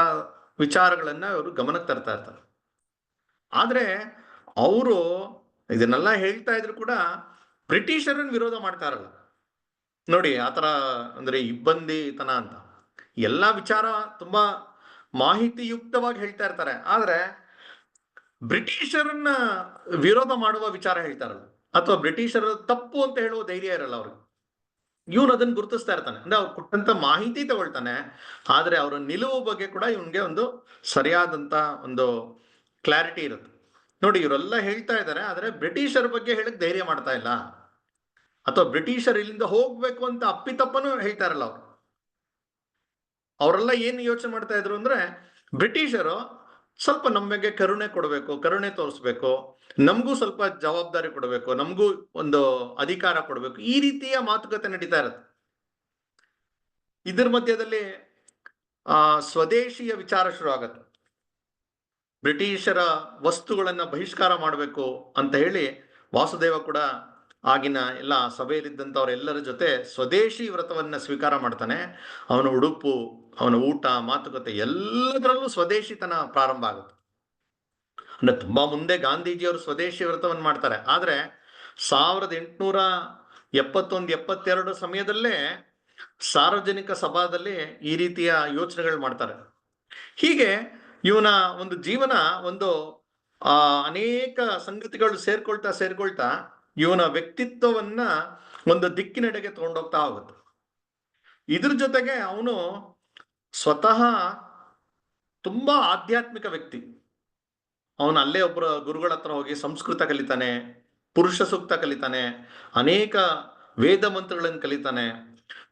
ವಿಚಾರಗಳನ್ನ ಅವರು ಗಮನಕ್ಕೆ ತರ್ತಾ ಇರ್ತಾರೆ. ಆದ್ರೆ ಅವರು ಇದನ್ನೆಲ್ಲ ಹೇಳ್ತಾ ಇದ್ರು ಕೂಡ ಬ್ರಿಟಿಷರನ್ನು ವಿರೋಧ ಮಾಡ್ತಾ ಇರಲ್ಲ ನೋಡಿ. ಆತರ ಅಂದ್ರೆ ಇಬ್ಬಂದಿತನ ಅಂತ ಎಲ್ಲ ವಿಚಾರ ತುಂಬಾ ಮಾಹಿತಿಯುಕ್ತವಾಗಿ ಹೇಳ್ತಾ ಇರ್ತಾರೆ. ಆದ್ರೆ ಬ್ರಿಟಿಷರನ್ನ ವಿರೋಧ ಮಾಡುವ ವಿಚಾರ ಹೇಳ್ತಾರಲ್ಲ, ಅಥವಾ ಬ್ರಿಟಿಷರ ತಪ್ಪು ಅಂತ ಹೇಳುವ ಧೈರ್ಯ ಇರಲ್ಲ ಅವ್ರಿಗೆ. ಇವನು ಅದನ್ನ ಗುರುತಿಸ್ತಾ ಇರ್ತಾನೆ, ಅಂದ್ರೆ ಅವ್ರು ಕೊಟ್ಟಂತ ಮಾಹಿತಿ ತಗೊಳ್ತಾನೆ, ಆದ್ರೆ ಅವರ ನಿಲುವು ಬಗ್ಗೆ ಕೂಡ ಇವನ್ಗೆ ಒಂದು ಸರಿಯಾದಂತ ಒಂದು ಕ್ಲಾರಿಟಿ ಇರುತ್ತೆ. ನೋಡಿ, ಇವರೆಲ್ಲ ಹೇಳ್ತಾ ಇದ್ದಾರೆ, ಆದ್ರೆ ಬ್ರಿಟಿಷರ ಬಗ್ಗೆ ಹೇಳಕ್ ಧೈರ್ಯ ಮಾಡ್ತಾ ಇಲ್ಲ, ಅಥವಾ ಬ್ರಿಟಿಷರ್ ಇಲ್ಲಿಂದ ಹೋಗ್ಬೇಕು ಅಂತ ಅಪ್ಪಿತಪ್ಪನು ಹೇಳ್ತಾ ಇರಲ್ಲ ಅವರು. ಅವರೆಲ್ಲ ಏನು ಯೋಚನೆ ಮಾಡ್ತಾ ಇದ್ರು ಅಂದ್ರೆ, ಬ್ರಿಟಿಷರು ಸ್ವಲ್ಪ ನಮ್ಮ ಬಗ್ಗೆ ಕರುಣೆ ಕೊಡಬೇಕು, ಕರುಣೆ ತೋರಿಸ್ಬೇಕು, ನಮಗೂ ಸ್ವಲ್ಪ ಜವಾಬ್ದಾರಿ ಕೊಡಬೇಕು, ನಮಗೂ ಒಂದು ಅಧಿಕಾರ ಕೊಡಬೇಕು, ಈ ರೀತಿಯ ಮಾತುಕತೆ ನಡೀತಾ ಇರುತ್ತೆ. ಇದ್ರ ಮಧ್ಯದಲ್ಲಿ ಸ್ವದೇಶಿಯ ವಿಚಾರ ಶುರು ಆಗತ್ತೆ. ಬ್ರಿಟಿಷರ ವಸ್ತುಗಳನ್ನ ಬಹಿಷ್ಕಾರ ಮಾಡಬೇಕು ಅಂತ ಹೇಳಿ ವಾಸುದೇವ ಕೂಡ ಆಗಿನ ಎಲ್ಲ ಸಭೆಯಲ್ಲಿದ್ದಂಥವರೆಲ್ಲರ ಜೊತೆ ಸ್ವದೇಶಿ ವ್ರತವನ್ನ ಸ್ವೀಕಾರ ಮಾಡ್ತಾನೆ. ಅವನ ಉಡುಪು, ಅವನ ಊಟ, ಮಾತುಕತೆ ಎಲ್ಲದರಲ್ಲೂ ಸ್ವದೇಶಿತನ ಪ್ರಾರಂಭ ಆಗುತ್ತೆ. ಅಂದ್ರೆ ತುಂಬಾ ಮುಂದೆ ಗಾಂಧೀಜಿಯವರು ಸ್ವದೇಶಿ ವ್ರತವನ್ನು ಮಾಡ್ತಾರೆ. ಆದ್ರೆ 1871-72 ಸಮಯದಲ್ಲೇ ಸಾರ್ವಜನಿಕ ಸಭಾದಲ್ಲಿ ಈ ರೀತಿಯ ಯೋಚನೆಗಳು ಮಾಡ್ತಾರೆ. ಹೀಗೆ ಇವನ ಒಂದು ಜೀವನ ಒಂದು ಅನೇಕ ಸಂಗತಿಗಳು ಸೇರ್ಕೊಳ್ತಾ ಇವನ ವ್ಯಕ್ತಿತ್ವವನ್ನ ಒಂದು ದಿಕ್ಕಿನೆಡೆಗೆ ತಗೊಂಡೋಗ್ತಾ ಹೋಗುತ್ತೆ. ಇದ್ರ ಜೊತೆಗೆ ಅವನು ಸ್ವತಃ ತುಂಬಾ ಆಧ್ಯಾತ್ಮಿಕ ವ್ಯಕ್ತಿ. ಅವನು ಅಲ್ಲೇ ಒಬ್ಬರ ಗುರುಗಳ ಹತ್ರ ಹೋಗಿ ಸಂಸ್ಕೃತ ಕಲಿತಾನೆ, ಪುರುಷ ಸೂಕ್ತ ಕಲಿತಾನೆ, ಅನೇಕ ವೇದ ಮಂತ್ರಗಳನ್ನು ಕಲಿತಾನೆ.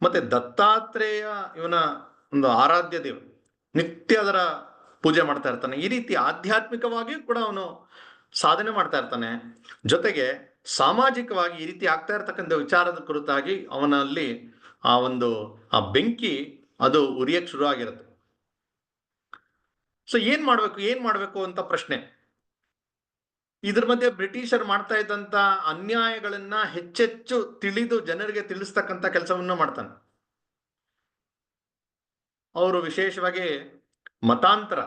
ಮತ್ತೆ ದತ್ತಾತ್ರೇಯ ಇವನ ಒಂದು ಆರಾಧ್ಯ ದೇವ, ನಿತ್ಯ ಅದರ ಪೂಜೆ ಮಾಡ್ತಾ ಇರ್ತಾನೆ. ಈ ರೀತಿ ಆಧ್ಯಾತ್ಮಿಕವಾಗಿಯೂ ಕೂಡ ಅವನು ಸಾಧನೆ ಮಾಡ್ತಾ ಇರ್ತಾನೆ. ಜೊತೆಗೆ ಸಾಮಾಜಿಕವಾಗಿ ಈ ರೀತಿ ಆಗ್ತಾ ಇರ್ತಕ್ಕಂಥ ವಿಚಾರದ ಕುರಿತಾಗಿ ಅವನಲ್ಲಿ ಆ ಬೆಂಕಿ ಅದು ಉರಿಯಕ್ಕೆ ಶುರು ಆಗಿರುತ್ತೆ. ಸೊ ಏನ್ ಮಾಡ್ಬೇಕು ಅಂತ ಪ್ರಶ್ನೆ. ಇದ್ರ ಮಧ್ಯೆ ಬ್ರಿಟಿಷರು ಮಾಡ್ತಾ ಇದ್ದಂತ ಅನ್ಯಾಯಗಳನ್ನ ಹೆಚ್ಚೆಚ್ಚು ತಿಳಿದು ಜನರಿಗೆ ತಿಳಿಸ್ತಕ್ಕಂಥ ಕೆಲಸವನ್ನು ಮಾಡ್ತಾನೆ. ಅವರು ವಿಶೇಷವಾಗಿ ಮತಾಂತರ,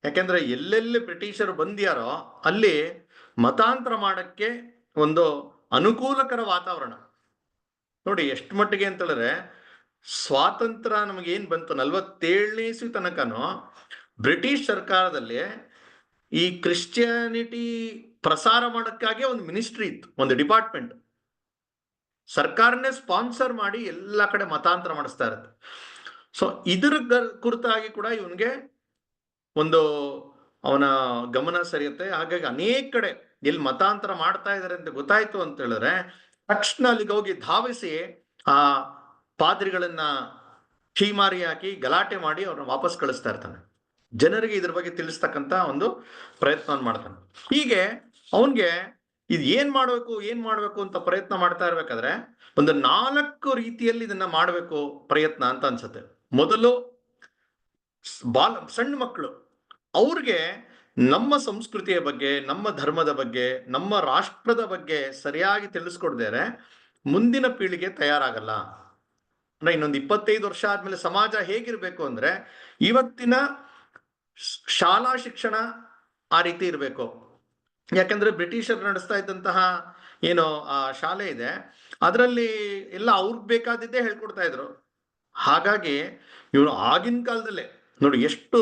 ಯಾಕೆಂದ್ರೆ ಎಲ್ಲೆಲ್ಲಿ ಬ್ರಿಟಿಷರು ಬಂದ್ಯಾರೋ ಅಲ್ಲಿ ಮತಾಂತರ ಮಾಡಕ್ಕೆ ಒಂದು ಅನುಕೂಲಕರ ವಾತಾವರಣ. ನೋಡಿ ಎಷ್ಟು ಮಟ್ಟಿಗೆ ಅಂತ ಹೇಳಿದ್ರೆ, ಸ್ವಾತಂತ್ರ್ಯ ನಮಗೇನ್ ಬಂತು 47ನೇ ಇಸ್ವಿ ತನಕನೂ ಬ್ರಿಟಿಷ್ ಸರ್ಕಾರದಲ್ಲಿ ಈ ಕ್ರಿಶ್ಚಿಯಾನಿಟಿ ಪ್ರಸಾರ ಮಾಡಕ್ಕಾಗಿ ಒಂದು ಮಿನಿಸ್ಟ್ರಿ ಇತ್ತು, ಒಂದು ಡಿಪಾರ್ಟ್ಮೆಂಟ್. ಸರ್ಕಾರನೇ ಸ್ಪಾನ್ಸರ್ ಮಾಡಿ ಎಲ್ಲ ಕಡೆ ಮತಾಂತರ ಮಾಡಿಸ್ತಾ ಇರುತ್ತೆ. ಸೊ ಇದ್ರ ಕುರಿತಾಗಿ ಕೂಡ ಇವನ್ಗೆ ಒಂದು ಅವನ ಗಮನ ಸರಿಯುತ್ತೆ. ಹಾಗಾಗಿ ಅನೇಕ ಕಡೆ ಎಲ್ಲಿ ಮತಾಂತರ ಮಾಡ್ತಾ ಇದಾರೆ ಅಂತ ಗೊತ್ತಾಯ್ತು ಅಂತ ಹೇಳಿದ್ರೆ ತಕ್ಷಣ ಅಲ್ಲಿಗೆ ಹೋಗಿ ಧಾವಿಸಿ ಆ ಪಾದ್ರಿಗಳನ್ನ ಛೀಮಾರಿ ಹಾಕಿ ಗಲಾಟೆ ಮಾಡಿ ಅವ್ರನ್ನ ವಾಪಸ್ ಕಳಿಸ್ತಾ ಇರ್ತಾನೆ. ಜನರಿಗೆ ಇದ್ರ ಬಗ್ಗೆ ತಿಳಿಸ್ತಕ್ಕಂತ ಒಂದು ಪ್ರಯತ್ನ ಮಾಡ್ತಾನೆ. ಹೀಗೆ ಅವನ್ಗೆ ಇದು ಏನ್ ಮಾಡ್ಬೇಕು ಅಂತ ಪ್ರಯತ್ನ ಮಾಡ್ತಾ ಇರ್ಬೇಕಾದ್ರೆ ಒಂದು 4 ರೀತಿಯಲ್ಲಿ ಇದನ್ನ ಮಾಡ್ಬೇಕು ಪ್ರಯತ್ನ ಅಂತ ಅನ್ಸುತ್ತೆ. ಮೊದಲು ಸಣ್ಣ ಮಕ್ಕಳು, ಅವ್ರಿಗೆ ನಮ್ಮ ಸಂಸ್ಕೃತಿಯ ಬಗ್ಗೆ, ನಮ್ಮ ಧರ್ಮದ ಬಗ್ಗೆ, ನಮ್ಮ ರಾಷ್ಟ್ರದ ಬಗ್ಗೆ ಸರಿಯಾಗಿ ತಿಳಿಸ್ಕೊಡ್ದೇರೆ ಮುಂದಿನ ಪೀಳಿಗೆ ತಯಾರಾಗಲ್ಲ. ಅಂದ್ರೆ ಇನ್ನೊಂದು 25 ವರ್ಷ ಆದ್ಮೇಲೆ ಸಮಾಜ ಹೇಗಿರ್ಬೇಕು ಅಂದ್ರೆ, ಇವತ್ತಿನ ಶಾಲಾ ಶಿಕ್ಷಣ ಆ ರೀತಿ ಇರಬೇಕು. ಯಾಕಂದ್ರೆ ಬ್ರಿಟಿಷರು ನಡೆಸ್ತಾ ಇದ್ದಂತಹ ಏನು ಆ ಶಾಲೆ ಇದೆ, ಅದರಲ್ಲಿ ಎಲ್ಲ ಅವ್ರಿಗೆ ಬೇಕಾದಿದ್ದೇ ಹೇಳ್ಕೊಡ್ತಾ ಇದ್ರು. ಹಾಗಾಗಿ ಇವನು ಆಗಿನ ಕಾಲದಲ್ಲೇ ನೋಡಿ ಎಷ್ಟು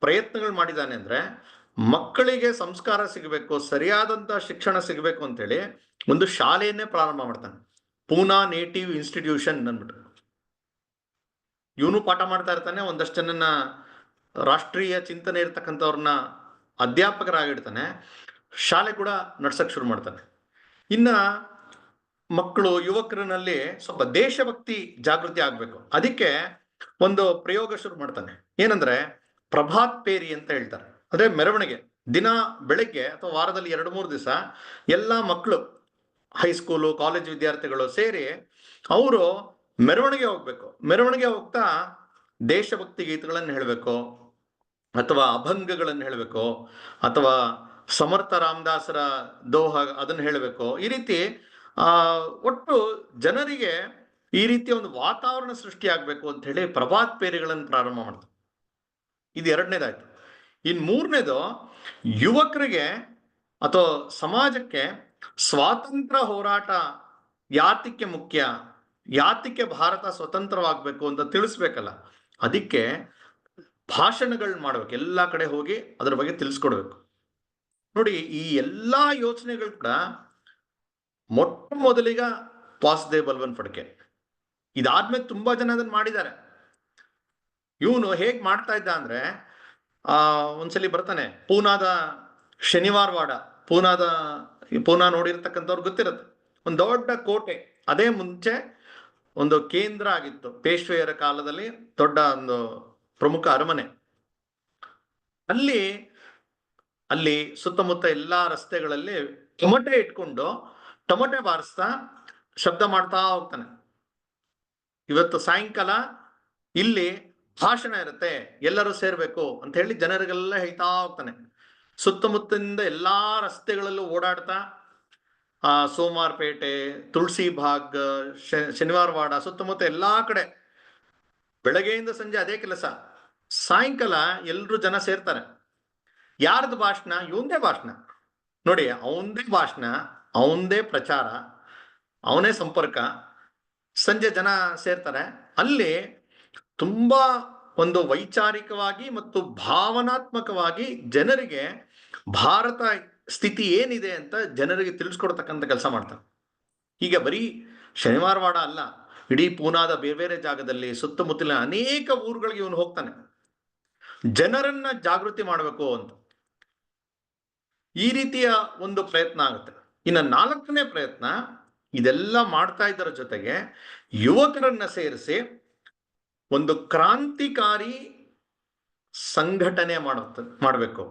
ಪ್ರಯತ್ನಗಳು ಮಾಡಿದ್ದಾನೆ ಅಂದ್ರೆ, ಮಕ್ಕಳಿಗೆ ಸಂಸ್ಕಾರ ಸಿಗಬೇಕು, ಸರಿಯಾದಂತ ಶಿಕ್ಷಣ ಸಿಗಬೇಕು ಅಂತೇಳಿ ಒಂದು ಶಾಲೆಯನ್ನೇ ಪ್ರಾರಂಭ ಮಾಡ್ತಾನೆ, ಪೂನಾ ನೇಟಿವ್ ಇನ್ಸ್ಟಿಟ್ಯೂಷನ್ ಅಂದ್ಬಿಟ್ಟು. ಇವನು ಪಾಠ ಮಾಡ್ತಾ ಇರ್ತಾನೆ, ಒಂದಷ್ಟು ಜನನ ರಾಷ್ಟ್ರೀಯ ಚಿಂತನೆ ಇರ್ತಕ್ಕಂಥವ್ರನ್ನ ಅಧ್ಯಾಪಕರಾಗಿಡ್ತಾನೆ, ಶಾಲೆ ಕೂಡ ನಡ್ಸಕ್ ಶುರು ಮಾಡ್ತಾನೆ. ಇನ್ನ ಮಕ್ಕಳು ಯುವಕರಲ್ಲಿ ಸ್ವಲ್ಪ ದೇಶಭಕ್ತಿ ಜಾಗೃತಿ ಆಗ್ಬೇಕು, ಅದಕ್ಕೆ ಒಂದು ಪ್ರಯೋಗ ಶುರು ಮಾಡ್ತಾನೆ. ಏನಂದ್ರೆ ಪ್ರಭಾತ್ ಪೇರಿ ಅಂತ ಹೇಳ್ತಾರೆ. ಅದೇ ಮೆರವಣಿಗೆ ದಿನ ಬೆಳಗ್ಗೆ ಅಥವಾ ವಾರದಲ್ಲಿ 2-3 ದಿವಸ ಎಲ್ಲ ಮಕ್ಕಳು, ಹೈಸ್ಕೂಲು ಕಾಲೇಜ್ ವಿದ್ಯಾರ್ಥಿಗಳು ಸೇರಿ ಅವರು ಮೆರವಣಿಗೆ ಹೋಗ್ಬೇಕು. ಮೆರವಣಿಗೆ ಹೋಗ್ತಾ ದೇಶಭಕ್ತಿ ಗೀತೆಗಳನ್ನು ಹೇಳಬೇಕು, ಅಥವಾ ಅಭಂಗಗಳನ್ನು ಹೇಳಬೇಕು, ಅಥವಾ ಸಮರ್ಥ ರಾಮದಾಸರ ದೋಹ ಅದನ್ನು ಹೇಳಬೇಕು. ಈ ರೀತಿ ಒಟ್ಟು ಜನರಿಗೆ ಈ ರೀತಿಯ ಒಂದು ವಾತಾವರಣ ಸೃಷ್ಟಿ ಆಗ್ಬೇಕು ಅಂತ ಹೇಳಿ ಪ್ರಭಾತ್ ಪೇರಿಗಳನ್ನು ಪ್ರಾರಂಭ ಮಾಡ್ತಾರೆ. ಇದು 2ನೇದಾಯ್ತು. ಇನ್ 3ನೇದು ಯುವಕರಿಗೆ ಅಥವಾ ಸಮಾಜಕ್ಕೆ ಸ್ವಾತಂತ್ರ್ಯ ಹೋರಾಟ ಯಾತಕ್ಕೆ ಮುಖ್ಯ, ಯಾತಕ್ಕೆ ಭಾರತ ಸ್ವತಂತ್ರವಾಗಬೇಕು ಅಂತ ತಿಳಿಸ್ಬೇಕಲ್ಲ, ಅದಕ್ಕೆ ಭಾಷಣಗಳನ್ನ ಮಾಡ್ಬೇಕು, ಎಲ್ಲ ಕಡೆ ಹೋಗಿ ಅದ್ರ ಬಗ್ಗೆ ತಿಳಿಸ್ಕೊಡ್ಬೇಕು. ನೋಡಿ, ಈ ಎಲ್ಲಾ ಯೋಚನೆಗಳು ಕೂಡ ಮೊಟ್ಟ ಮೊದಲಿಗ ವಾಸುದೇವ್ ಬಲ್ವನ್ ಫಡ್ಕೆ. ಇದಾದ್ಮೇಲೆ ತುಂಬಾ ಜನ ಅದನ್ನ ಮಾಡಿದ್ದಾರೆ. ಇವನು ಹೇಗ್ ಮಾಡ್ತಾ ಇದ್ದ ಅಂದ್ರೆ, ಒಂದ್ಸಲಿ ಬರ್ತಾನೆ ಪೂನಾದ ಶನಿವಾರ ವಾಡ. ಪೂನಾ ನೋಡಿರ್ತಕ್ಕಂಥವ್ರು ಗೊತ್ತಿರುತ್ತೆ, ಒಂದು ದೊಡ್ಡ ಕೋಟೆ. ಅದೇ ಮುಂಚೆ ಒಂದು ಕೇಂದ್ರ ಆಗಿತ್ತು, ಪೇಶ್ವೆಯರ ಕಾಲದಲ್ಲಿ ದೊಡ್ಡ ಒಂದು ಪ್ರಮುಖ ಅರಮನೆ. ಅಲ್ಲಿ ಸುತ್ತಮುತ್ತ ಎಲ್ಲಾ ರಸ್ತೆಗಳಲ್ಲಿ ಟೊಮಟೆ ಇಟ್ಕೊಂಡು ಟೊಮಟೆ ಬಾರಿಸ್ತಾ ಶಬ್ದ ಮಾಡ್ತಾ ಹೋಗ್ತಾನೆ. ಇವತ್ತು ಸಾಯಂಕಾಲ ಇಲ್ಲಿ ಭಾಷಣ ಇರುತ್ತೆ, ಎಲ್ಲರೂ ಸೇರ್ಬೇಕು ಅಂತ ಹೇಳಿ ಜನರಿಗೆಲ್ಲ ಹೇಳ್ತಾ ಹೋಗ್ತಾನೆ. ಸುತ್ತಮುತ್ತಲಿಂದ ಎಲ್ಲಾ ರಸ್ತೆಗಳಲ್ಲೂ ಓಡಾಡ್ತಾ ಸೋಮಾರ್ಪೇಟೆ, ತುಳಸಿ ಬಾಗ್, ಶನಿವಾರ ವಾಡ ಸುತ್ತಮುತ್ತ ಎಲ್ಲಾ ಕಡೆ ಬೆಳಗ್ಗೆಯಿಂದ ಸಂಜೆ ಅದೇ ಕೆಲಸ. ಸಾಯಂಕಾಲ ಎಲ್ರು ಜನ ಸೇರ್ತಾರೆ. ಯಾರ್ದು ಭಾಷಣ? ಇವಂದೇ ಭಾಷಣ. ನೋಡಿ, ಅವಂದೇ ಭಾಷಣ, ಅವಂದೇ ಪ್ರಚಾರ, ಅವನೇ ಸಂಪರ್ಕ. ಸಂಜೆ ಜನ ಸೇರ್ತಾರೆ. ಅಲ್ಲಿ ತುಂಬಾ ಒಂದು ವೈಚಾರಿಕವಾಗಿ ಮತ್ತು ಭಾವನಾತ್ಮಕವಾಗಿ ಜನರಿಗೆ ಭಾರತ ಸ್ಥಿತಿ ಏನಿದೆ ಅಂತ ಜನರಿಗೆ ತಿಳಿಸ್ಕೊಡ್ತಕ್ಕಂಥ ಕೆಲಸ ಮಾಡ್ತಾರೆ. ಈಗ ಬರೀ ಶನಿವಾರ ವಾಡ ಅಲ್ಲ, ಇಡೀ ಪೂನಾದ ಬೇರೆ ಬೇರೆ ಜಾಗದಲ್ಲಿ ಸುತ್ತಮುತ್ತಲಿನ ಅನೇಕ ಊರುಗಳಿಗೆ ಇವನು ಹೋಗ್ತಾನೆ, ಜನರನ್ನ ಜಾಗೃತಿ ಮಾಡಬೇಕು ಅಂತ. ಈ ರೀತಿಯ ಒಂದು ಪ್ರಯತ್ನ ಆಗುತ್ತೆ. ಇನ್ನು 4ನೇ ಪ್ರಯತ್ನ, ಇದೆಲ್ಲ ಮಾಡ್ತಾ ಇದ್ದರ ಜೊತೆಗೆ ಯುವಕರನ್ನ ಸೇರಿಸಿ ಒಂದು ಕ್ರಾಂತಿಕಾರಿ ಸಂಘಟನೆ ಮಾಡಬೇಕು.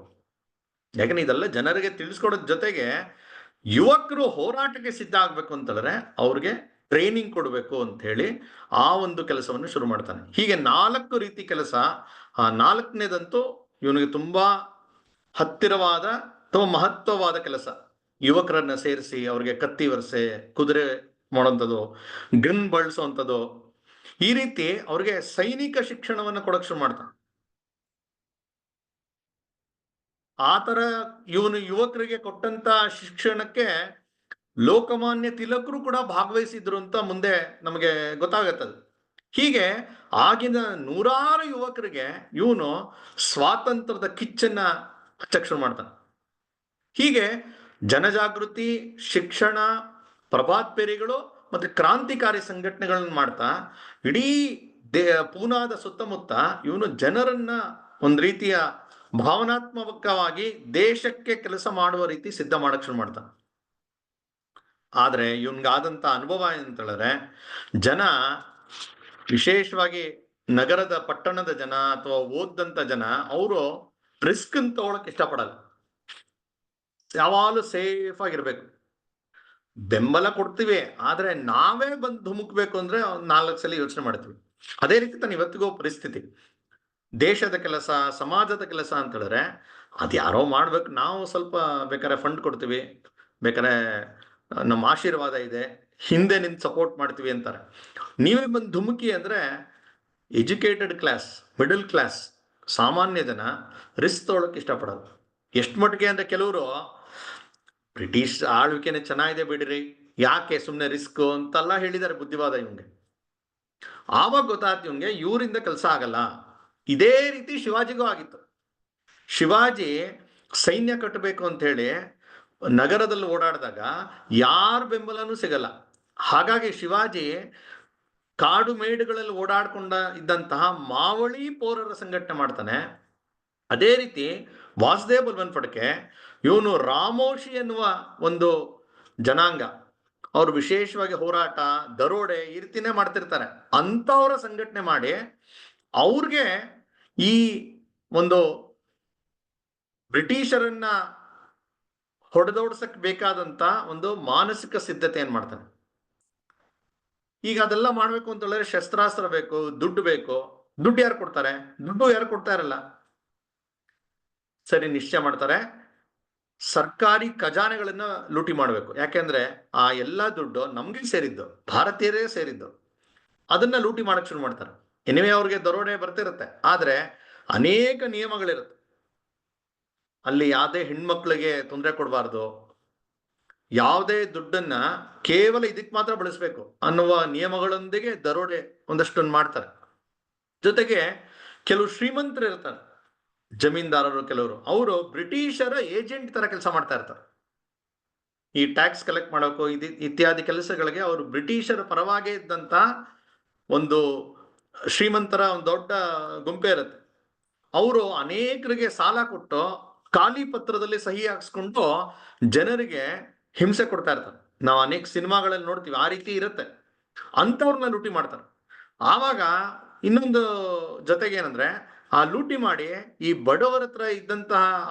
ಯಾಕಂದ್ರೆ ಇದೆಲ್ಲ ಜನರಿಗೆ ತಿಳಿಸ್ಕೊಡೋದ್ ಜೊತೆಗೆ ಯುವಕರು ಹೋರಾಟಕ್ಕೆ ಸಿದ್ಧ ಆಗ್ಬೇಕು ಅಂತಂದ್ರೆ ಅವ್ರಿಗೆ ಟ್ರೈನಿಂಗ್ ಕೊಡಬೇಕು ಅಂತ ಹೇಳಿ ಆ ಒಂದು ಕೆಲಸವನ್ನು ಶುರು ಮಾಡ್ತಾನೆ. ಹೀಗೆ 4 ರೀತಿ ಕೆಲಸ. ಆ 4ನೇದಂತೂ ಇವನಿಗೆ ತುಂಬಾ ಹತ್ತಿರವಾದ ಅಥವಾ ಮಹತ್ವವಾದ ಕೆಲಸ. ಯುವಕರನ್ನ ಸೇರಿಸಿ ಅವ್ರಿಗೆ ಕತ್ತಿ ವರ್ಸೆ, ಕುದುರೆ ಮಾಡೋಂಥದ್ದು, ಗನ್ ಬಳಸುವಂಥದ್ದು, ಈ ರೀತಿ ಅವ್ರಿಗೆ ಸೈನಿಕ ಶಿಕ್ಷಣವನ್ನು ಕೊಡಕ್ ಶುರು ಮಾಡ್ತಾನೆ. ಆತರ ಇವನು ಯುವಕರಿಗೆ ಕೊಟ್ಟಂತ ಶಿಕ್ಷಣಕ್ಕೆ ಲೋಕಮಾನ್ಯ ತಿಲಕರು ಕೂಡ ಭಾಗವಹಿಸಿದ್ರು ಅಂತ ಮುಂದೆ ನಮಗೆ ಗೊತ್ತಾಗತ್ತದು. ಹೀಗೆ ಆಗಿನ ನೂರಾರು ಯುವಕರಿಗೆ ಇವನು ಸ್ವಾತಂತ್ರ್ಯದ ಕಿಚ್ಚನ್ನ ಹಚ್ಚಕ್ ಶುರು ಮಾಡ್ತಾನೆ. ಹೀಗೆ ಜನಜಾಗೃತಿ, ಶಿಕ್ಷಣ, ಪ್ರಭಾತ್ ಪೇರಿಗಳು ಮತ್ತೆ ಕ್ರಾಂತಿಕಾರಿ ಸಂಘಟನೆಗಳನ್ನ ಮಾಡ್ತಾ ಇಡೀ ಪೂನಾದ ಸುತ್ತಮುತ್ತ ಇವನು ಜನರನ್ನ ಒಂದು ರೀತಿಯ ಭಾವನಾತ್ಮಕವಾಗಿ ದೇಶಕ್ಕೆ ಕೆಲಸ ಮಾಡುವ ರೀತಿ ಸಿದ್ಧ ಮಾಡಕ್ ಶುರು ಮಾಡ್ತಾನೆ. ಆದ್ರೆ ಇವನ್ಗಾದಂತ ಅನುಭವ ಏನಂತ ಹೇಳಿದ್ರೆ, ಜನ, ವಿಶೇಷವಾಗಿ ನಗರದ ಪಟ್ಟಣದ ಜನ ಅಥವಾ ಓದಂತ ಜನ, ಅವರು ರಿಸ್ಕ್ ತಗೊಳಕ್ ಇಷ್ಟಪಡಲ್ಲ. ಯಾವಾಗಲೂ ಸೇಫ್ ಆಗಿರ್ಬೇಕು. ಬೆಂಬಲ ಕೊಡ್ತೀವಿ, ಆದ್ರೆ ನಾವೇ ಬಂದು ಧುಮುಕ್ಬೇಕು ಅಂದ್ರೆ 4 ಸಲ ಯೋಚನೆ ಮಾಡ್ತೀವಿ. ಅದೇ ರೀತಿ ತಾನು ಇವತ್ತಿಗೂ ಪರಿಸ್ಥಿತಿ. ದೇಶದ ಕೆಲಸ, ಸಮಾಜದ ಕೆಲಸ ಅಂತ ಹೇಳಿದ್ರೆ ಅದ್ಯಾರೋ ಮಾಡ್ಬೇಕು, ನಾವು ಸ್ವಲ್ಪ ಬೇಕಾದ್ರೆ ಫಂಡ್ ಕೊಡ್ತೀವಿ, ಬೇಕಾದ್ರೆ ನಮ್ಮ ಆಶೀರ್ವಾದ ಇದೆ, ಹಿಂದೆ ನಿಂತು ಸಪೋರ್ಟ್ ಮಾಡ್ತೀವಿ ಅಂತಾರೆ. ನೀವೇ ಬಂದು ಧುಮುಕಿ ಅಂದ್ರೆ ಎಜುಕೇಟೆಡ್ ಕ್ಲಾಸ್, ಮಿಡಲ್ ಕ್ಲಾಸ್, ಸಾಮಾನ್ಯ ಜನ ರಿಸ್ಕ್ ತಗೊಳಕ್ ಇಷ್ಟಪಡೋದು. ಎಷ್ಟು ಮಟ್ಟಿಗೆ ಅಂದ್ರೆ ಕೆಲವರು ಬ್ರಿಟಿಷ್ ಆಳ್ವಿಕೆನೆ ಚೆನ್ನಾಗಿದೆ ಬಿಡ್ರಿ, ಯಾಕೆ ಸುಮ್ಮನೆ ರಿಸ್ಕ್ ಅಂತೆಲ್ಲ ಹೇಳಿದ್ದಾರೆ ಬುದ್ಧಿವಾದ ಇವಂಗೆ. ಆವಾಗ ಗೊತ್ತಾಯ್ತು ಇವಂಗೆ ಇವರಿಂದ ಕೆಲಸ ಆಗಲ್ಲ. ಇದೇ ರೀತಿ ಶಿವಾಜಿಗೂ ಆಗಿತ್ತು. ಶಿವಾಜಿ ಸೈನ್ಯ ಕಟ್ಟಬೇಕು ಅಂತ ಹೇಳಿ ನಗರದಲ್ಲಿ ಓಡಾಡಿದಾಗ ಯಾರ ಬೆಂಬಲನೂ ಸಿಗಲ್ಲ. ಹಾಗಾಗಿ ಶಿವಾಜಿ ಕಾಡು ಮೇಡುಗಳಲ್ಲಿ ಓಡಾಡ್ಕೊಂಡ ಇದ್ದಂತಹ ಮಾವಳಿ ಪೌರರ ಸಂಘಟನೆ ಮಾಡ್ತಾನೆ. ಅದೇ ರೀತಿ ವಾಸುದೇವ್ ಬಲ್ವನ್ ಫಡ್ಕೆ ಇವನು ರಾಮೋಶಿ ಎನ್ನುವ ಒಂದು ಜನಾಂಗ, ಅವ್ರು ವಿಶೇಷವಾಗಿ ಹೋರಾಟ, ದರೋಡೆ ಈ ರೀತಿನೇ ಮಾಡ್ತಿರ್ತಾರೆ. ಅಂತವರ ಸಂಘಟನೆ ಮಾಡಿ ಅವ್ರಿಗೆ ಈ ಒಂದು ಬ್ರಿಟಿಷರನ್ನ ಹೊಡೆದೋಡ್ಸಕ್ ಬೇಕಾದಂತ ಒಂದು ಮಾನಸಿಕ ಸಿದ್ಧತೆ ಏನ್ ಮಾಡ್ತಾನೆ. ಈಗ ಅದೆಲ್ಲ ಮಾಡ್ಬೇಕು ಅಂತ ಹೇಳಿದ್ರೆ ಶಸ್ತ್ರಾಸ್ತ್ರ ಬೇಕು, ದುಡ್ಡು ಬೇಕು. ದುಡ್ಡು ಯಾರು ಕೊಡ್ತಾರೆ? ದುಡ್ಡು ಯಾರು ಕೊಡ್ತಾ ಇರಲ್ಲ. ಸರಿ, ನಿಶ್ಚಯ ಮಾಡ್ತಾರೆ ಸರ್ಕಾರಿ ಖಜಾನೆಗಳನ್ನ ಲೂಟಿ ಮಾಡಬೇಕು. ಯಾಕೆಂದ್ರೆ ಆ ಎಲ್ಲಾ ದುಡ್ಡು ನಮ್ಗೆ ಸೇರಿದ್ದು, ಭಾರತೀಯರೇ ಸೇರಿದ್ದು. ಅದನ್ನ ಲೂಟಿ ಮಾಡಕ್ ಶುರು ಮಾಡ್ತಾರೆ. ಎನಿವೆ ಅವ್ರಿಗೆ ದರೋಡೆ ಬರ್ತಿರುತ್ತೆ, ಆದ್ರೆ ಅನೇಕ ನಿಯಮಗಳಿರುತ್ತೆ. ಅಲ್ಲಿ ಯಾವುದೇ ಹೆಣ್ಮಕ್ಳಿಗೆ ತೊಂದರೆ ಕೊಡಬಾರ್ದು, ಯಾವುದೇ ದುಡ್ಡನ್ನ ಕೇವಲ ಇದಕ್ಕೆ ಮಾತ್ರ ಬಳಸಬೇಕು ಅನ್ನುವ ನಿಯಮಗಳೊಂದಿಗೆ ದರೋಡೆ ಒಂದಷ್ಟೊಂದು ಮಾಡ್ತಾರೆ. ಜೊತೆಗೆ ಕೆಲವು ಶ್ರೀಮಂತರು ಇರ್ತಾರೆ, ಜಮೀನ್ದಾರರು ಕೆಲವರು, ಅವರು ಬ್ರಿಟಿಷರ ಏಜೆಂಟ್ ತರ ಕೆಲಸ ಮಾಡ್ತಾ ಇರ್ತಾರೆ. ಈ ಟ್ಯಾಕ್ಸ್ ಕಲೆಕ್ಟ್ ಮಾಡೋಕ್ಕೂ ಇತ್ಯಾದಿ ಕೆಲಸಗಳಿಗೆ ಅವರು ಬ್ರಿಟಿಷರ ಪರವಾಗೇ ಇದ್ದಂತ ಒಂದು ಶ್ರೀಮಂತರ ಒಂದು ದೊಡ್ಡ ಗುಂಪೆ ಇರುತ್ತೆ. ಅವರು ಅನೇಕರಿಗೆ ಸಾಲ ಕೊಟ್ಟು ಖಾಲಿ ಪತ್ರದಲ್ಲಿ ಸಹಿ ಹಾಕ್ಸ್ಕೊಂಡು ಜನರಿಗೆ ಹಿಂಸೆ ಕೊಡ್ತಾ ಇರ್ತಾರೆ. ನಾವು ಅನೇಕ ಸಿನಿಮಾಗಳಲ್ಲಿ ನೋಡ್ತೀವಿ, ಆ ರೀತಿ ಇರುತ್ತೆ. ಅಂತವ್ರನ್ನ ಲೂಟಿ ಮಾಡ್ತಾರೆ. ಆವಾಗ ಇನ್ನೊಂದು ಜೊತೆಗೆ ಏನಂದ್ರೆ, ಆ ಲೂಟಿ ಮಾಡಿ ಈ ಬಡವರ ಹತ್ರ ಇದ್ದಂತಹ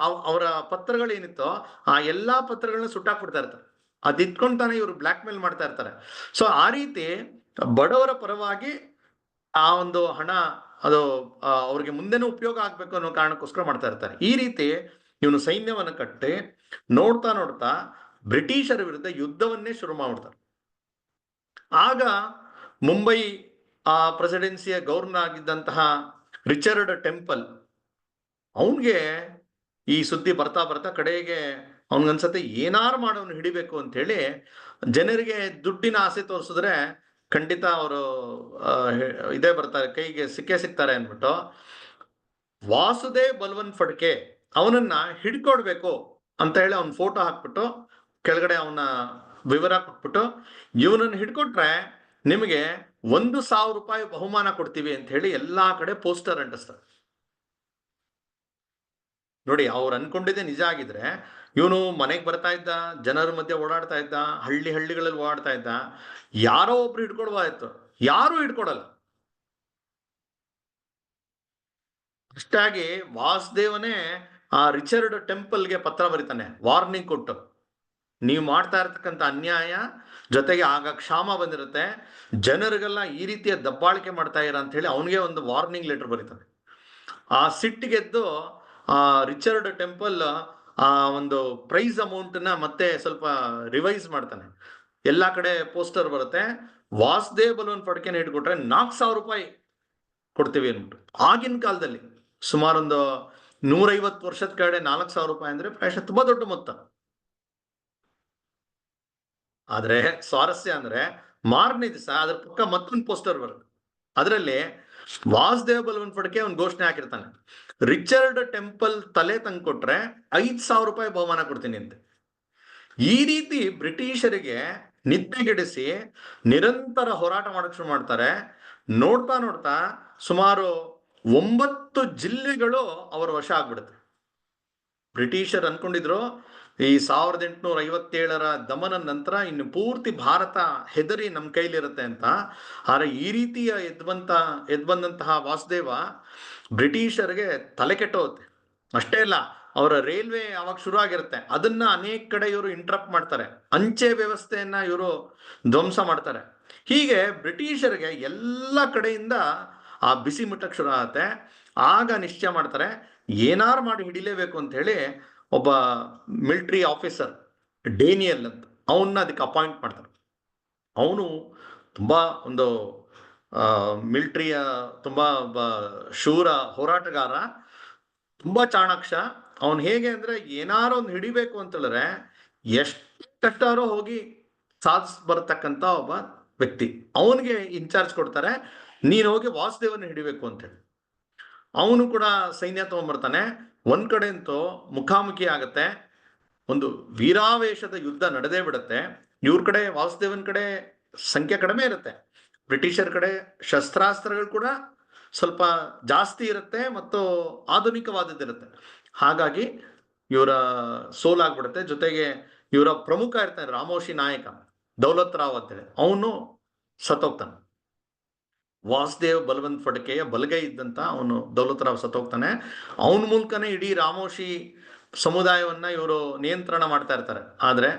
ಅವರ ಪತ್ರಗಳೇನಿತ್ತೋ ಆ ಎಲ್ಲಾ ಪತ್ರಗಳನ್ನ ಸುಟ್ಟಾಕ್ಬಿಡ್ತಾ ಇರ್ತಾರೆ. ಅದಿಟ್ಕೊಂಡು ತಾನೇ ಇವರು ಬ್ಲ್ಯಾಕ್ ಮೇಲ್ ಮಾಡ್ತಾ ಇರ್ತಾರೆ. ಸೊ ಆ ರೀತಿ ಬಡವರ ಪರವಾಗಿ ಆ ಒಂದು ಹಣ ಅದು ಅವ್ರಿಗೆ ಮುಂದೆನೂ ಉಪಯೋಗ ಆಗ್ಬೇಕು ಅನ್ನೋ ಕಾರಣಕ್ಕೋಸ್ಕರ ಮಾಡ್ತಾ ಇರ್ತಾರೆ. ಈ ರೀತಿ ಇವನು ಸೈನ್ಯವನ್ನು ಕಟ್ಟಿ ನೋಡ್ತಾ ನೋಡ್ತಾ ಬ್ರಿಟಿಷರ ವಿರುದ್ಧ ಯುದ್ಧವನ್ನೇ ಶುರು ಮಾಡ್ಬಿಡ್ತಾರೆ. ಆಗ ಮುಂಬೈ ಪ್ರೆಸಿಡೆನ್ಸಿಯ ಗವರ್ನರ್ ಆಗಿದ್ದಂತಹ ರಿಚರ್ಡ್ ಟೆಂಪಲ್, ಅವನ್ಗೆ ಈ ಸುದ್ದಿ ಬರ್ತಾ ಬರ್ತಾ ಕಡೆಗೆ ಅವನ್ಗನ್ಸತ್ತೆ ಏನಾರು ಮಾಡಿ ಅವನು ಹಿಡಿಬೇಕು ಅಂತ ಹೇಳಿ, ಜನರಿಗೆ ದುಡ್ಡಿನ ಆಸೆ ತೋರಿಸಿದ್ರೆ ಖಂಡಿತ ಅವರು ಇದೇ ಬರ್ತಾರೆ, ಕೈಗೆ ಸಿಗ್ತಾರೆ ಅಂದ್ಬಿಟ್ಟು ವಾಸುದೇವ್ ಬಲ್ವನ್ ಫಡ್ಕೆ ಅವನನ್ನ ಹಿಡ್ಕೊಡ್ಬೇಕು ಅಂತ ಹೇಳಿ ಅವನ್ ಫೋಟೋ ಹಾಕ್ಬಿಟ್ಟು ಕೆಳಗಡೆ ಅವನ ವಿವರ ಕೊಟ್ಬಿಟ್ಟು, ಇವನನ್ನು ಹಿಡ್ಕೊಟ್ರೆ ನಿಮಗೆ 1,000 ರೂಪಾಯಿ ಬಹುಮಾನ ಕೊಡ್ತೀವಿ ಅಂತ ಹೇಳಿ ಎಲ್ಲಾ ಕಡೆ ಪೋಸ್ಟರ್ ಅಂಟಿಸ್ತಾರೆ. ನೋಡಿ, ಅವ್ರು ಅನ್ಕೊಂಡಿದ್ದೆ ನಿಜ ಆಗಿದ್ರೆ ಇವನು ಮನೆಗೆ ಬರ್ತಾ ಇದ್ದ, ಜನರ ಮಧ್ಯೆ ಓಡಾಡ್ತಾ ಇದ್ದ, ಹಳ್ಳಿಗಳಲ್ಲಿ ಓಡಾಡ್ತಾ ಇದ್ದ, ಯಾರೋ ಒಬ್ರು ಹಿಡ್ಕೊಡ್ಬಾಯ್ತು. ಯಾರು ಹಿಡ್ಕೊಡಲ್ಲ. ಅಷ್ಟಾಗಿ ವಾಸುದೇವನೇ ಆ ರಿಚರ್ಡ್ ಟೆಂಪಲ್ಗೆ ಪತ್ರ ಬರೀತಾನೆ, ವಾರ್ನಿಂಗ್ ಕೊಟ್ಟು, ನೀವು ಮಾಡ್ತಾ ಇರ್ತಕ್ಕಂಥ ಅನ್ಯಾಯ, ಜೊತೆಗೆ ಆಗ ಕ್ಷಾಮ ಬಂದಿರುತ್ತೆ, ಜನರಿಗೆಲ್ಲ ಈ ರೀತಿಯ ದಬ್ಬಾಳಿಕೆ ಮಾಡ್ತಾ ಇರ ಅಂತ ಹೇಳಿ ಅವನಿಗೆ ಒಂದು ವಾರ್ನಿಂಗ್ ಲೆಟರ್ ಬರೀತಾನೆ. ಆ ಸಿಟ್ಟಿಗೆದ್ದು ಆ ರಿಚರ್ಡ್ ಟೆಂಪಲ್ ಆ ಒಂದು ಪ್ರೈಸ್ ಅಮೌಂಟ್ನ ಮತ್ತೆ ಸ್ವಲ್ಪ ರಿವೈಸ್ ಮಾಡ್ತಾನೆ. ಎಲ್ಲಾ ಕಡೆ ಪೋಸ್ಟರ್ ಬರುತ್ತೆ, ವಾಸುದೇವ್ ಬಲ್ವನ್ ಫಡ್ಕೆನ ಹಿಡ್ಕೊಟ್ರೆ 4,000 ರೂಪಾಯಿ ಕೊಡ್ತೀವಿ ಅಂದ್ಬಿಟ್ಟು. ಆಗಿನ ಕಾಲದಲ್ಲಿ ಸುಮಾರೊಂದು 150 ವರ್ಷದ ಕಡೆ 4,000 ರೂಪಾಯಿ ಅಂದ್ರೆ ಪ್ರಾಯಶಃ ತುಂಬಾ ದೊಡ್ಡ ಮೊತ್ತ. ಆದ್ರೆ ಸ್ವಾರಸ್ಯ ಅಂದ್ರೆ ಮಾರನೇ ದಿವಸ ಅದ್ರ ಪಕ್ಕ ಮತ್ತೊಂದು ಪೋಸ್ಟರ್ ಬರುತ್ತೆ. ಅದರಲ್ಲಿ ವಾಸುದೇವ್ ಬಲ್ವನ್ ಫಡ್ಕೆ ಒಂದು ಘೋಷಣೆ ಹಾಕಿರ್ತಾನೆ, ರಿಚರ್ಡ್ ಟೆಂಪಲ್ ತಲೆ ತಂದು ಕೊಟ್ರೆ 5,000 ರೂಪಾಯಿ ಬಹುಮಾನ ಕೊಡ್ತೀನಿ ಅಂತ. ಈ ರೀತಿ ಬ್ರಿಟಿಷರಿಗೆ ನಿದ್ದೆಗೆಡಿಸಿ ನಿರಂತರ ಹೋರಾಟ ಮಾಡಕ್ ಶುರು ಮಾಡ್ತಾರೆ. ನೋಡ್ತಾ ನೋಡ್ತಾ ಸುಮಾರು 9 ಜಿಲ್ಲೆಗಳು ಅವರ ವಶ ಆಗ್ಬಿಡುತ್ತೆ. ಬ್ರಿಟಿಷರ್ ಅನ್ಕೊಂಡಿದ್ರು ಈ 1857ರ ದಮನ ನಂತರ ಇನ್ನು ಪೂರ್ತಿ ಭಾರತ ಹೆದರಿ ನಮ್ಮ ಕೈಲಿರುತ್ತೆ ಅಂತ. ಆದ್ರೆ ಈ ರೀತಿಯ ಎದ್ಬಂದಂತಹ ವಾಸುದೇವ ಬ್ರಿಟಿಷರ್ಗೆ ತಲೆ ಕೆಟ್ಟೋಗುತ್ತೆ. ಅಷ್ಟೇ ಅಲ್ಲ, ಅವರ ರೈಲ್ವೆ ಅವಾಗ ಶುರು ಆಗಿರುತ್ತೆ, ಅದನ್ನ ಅನೇಕ ಕಡೆ ಇವರು ಇಂಟ್ರಪ್ಟ್ ಮಾಡ್ತಾರೆ, ಅಂಚೆ ವ್ಯವಸ್ಥೆಯನ್ನ ಇವರು ಧ್ವಂಸ ಮಾಡ್ತಾರೆ. ಹೀಗೆ ಬ್ರಿಟಿಷರ್ಗೆ ಎಲ್ಲ ಕಡೆಯಿಂದ ಆ ಬಿಸಿ ಮುಟ್ಟಕ್ಕೆ ಶುರು ಆಗುತ್ತೆ. ಆಗ ನಿಶ್ಚಯ ಮಾಡ್ತಾರೆ ಏನಾರು ಮಾಡಿ ಹಿಡಿಲೇಬೇಕು ಅಂತ ಹೇಳಿ ಒಬ್ಬ ಮಿಲಿಟರಿ ಆಫೀಸರ್ ಡೇನಿಯಲ್ ಅಂತ ಅವನ್ನ ಅದಕ್ಕೆ ಅಪಾಯಿಂಟ್ ಮಾಡ್ತಾರೆ. ಅವನು ತುಂಬಾ ಒಂದು ಮಿಲಿಟರಿಯ ತುಂಬಾ ಶೂರ ಹೋರಾಟಗಾರ, ತುಂಬಾ ಚಾಣಾಕ್ಷ. ಅವನು ಹೇಗೆ ಅಂದ್ರೆ ಏನಾರು ಒಂದು ಹಿಡಿಬೇಕು ಅಂತ ಹೇಳಿದ್ರೆ ಎಷ್ಟು ಕಷ್ಟಾರೋ ಹೋಗಿ ಸಾಧಿಸ್ ಬರತಕ್ಕಂತ ಒಬ್ಬ ವ್ಯಕ್ತಿ. ಅವನಿಗೆ ಇನ್ಚಾರ್ಜ್ ಕೊಡ್ತಾರೆ, ನೀನು ಹೋಗಿ ವಾಸುದೇವನ ಹಿಡಿಬೇಕು ಅಂತ ಹೇಳಿ. ಅವನು ಕೂಡ ಸೈನ್ಯ ತಗೊಂಡ್ಬರ್ತಾನೆ. ಒಂದ್ ಕಡೆ ಅಂತೂ ಮುಖಾಮುಖಿ ಆಗತ್ತೆ, ಒಂದು ವೀರಾವೇಶದ ಯುದ್ಧ ನಡೆದೇ ಬಿಡುತ್ತೆ. ಇವ್ರ ಕಡೆ ವಾಸುದೇವನ್ ಕಡೆ ಸಂಖ್ಯೆ ಕಡಿಮೆ ಇರುತ್ತೆ, ಬ್ರಿಟಿಷರ್ ಕಡೆ ಶಸ್ತ್ರಾಸ್ತ್ರಗಳು ಕೂಡ ಸ್ವಲ್ಪ ಜಾಸ್ತಿ ಇರುತ್ತೆ ಮತ್ತು ಆಧುನಿಕವಾದದ್ದಿರುತ್ತೆ. ಹಾಗಾಗಿ ಇವರ ಸೋಲಾಗ್ಬಿಡುತ್ತೆ. ಜೊತೆಗೆ ಇವರ ಪ್ರಮುಖ ಇರ್ತಾನೆ ರಾಮೋಶಿ ನಾಯಕ ದೌಲತ್ ರಾವ್ ಅಂತೇಳಿ, ಅವನು ಸತ್ತೋಗ್ತಾನೆ. ವಾಸುದೇವ್ ಬಲವಂತ್ ಫಡ್ಕೆಯ ಬಲಗೈ ಇದ್ದಂತ ಅವನು ದೌಲತ್ ರಾವ್ ಸತ್ತೋಗ್ತಾನೆ. ಅವನ ಮೂಲಕನೇ ಇಡೀ ರಾಮೋಶಿ ಸಮುದಾಯವನ್ನ ಇವರು ನಿಯಂತ್ರಣ ಮಾಡ್ತಾ ಇರ್ತಾರೆ. ಆದ್ರೆ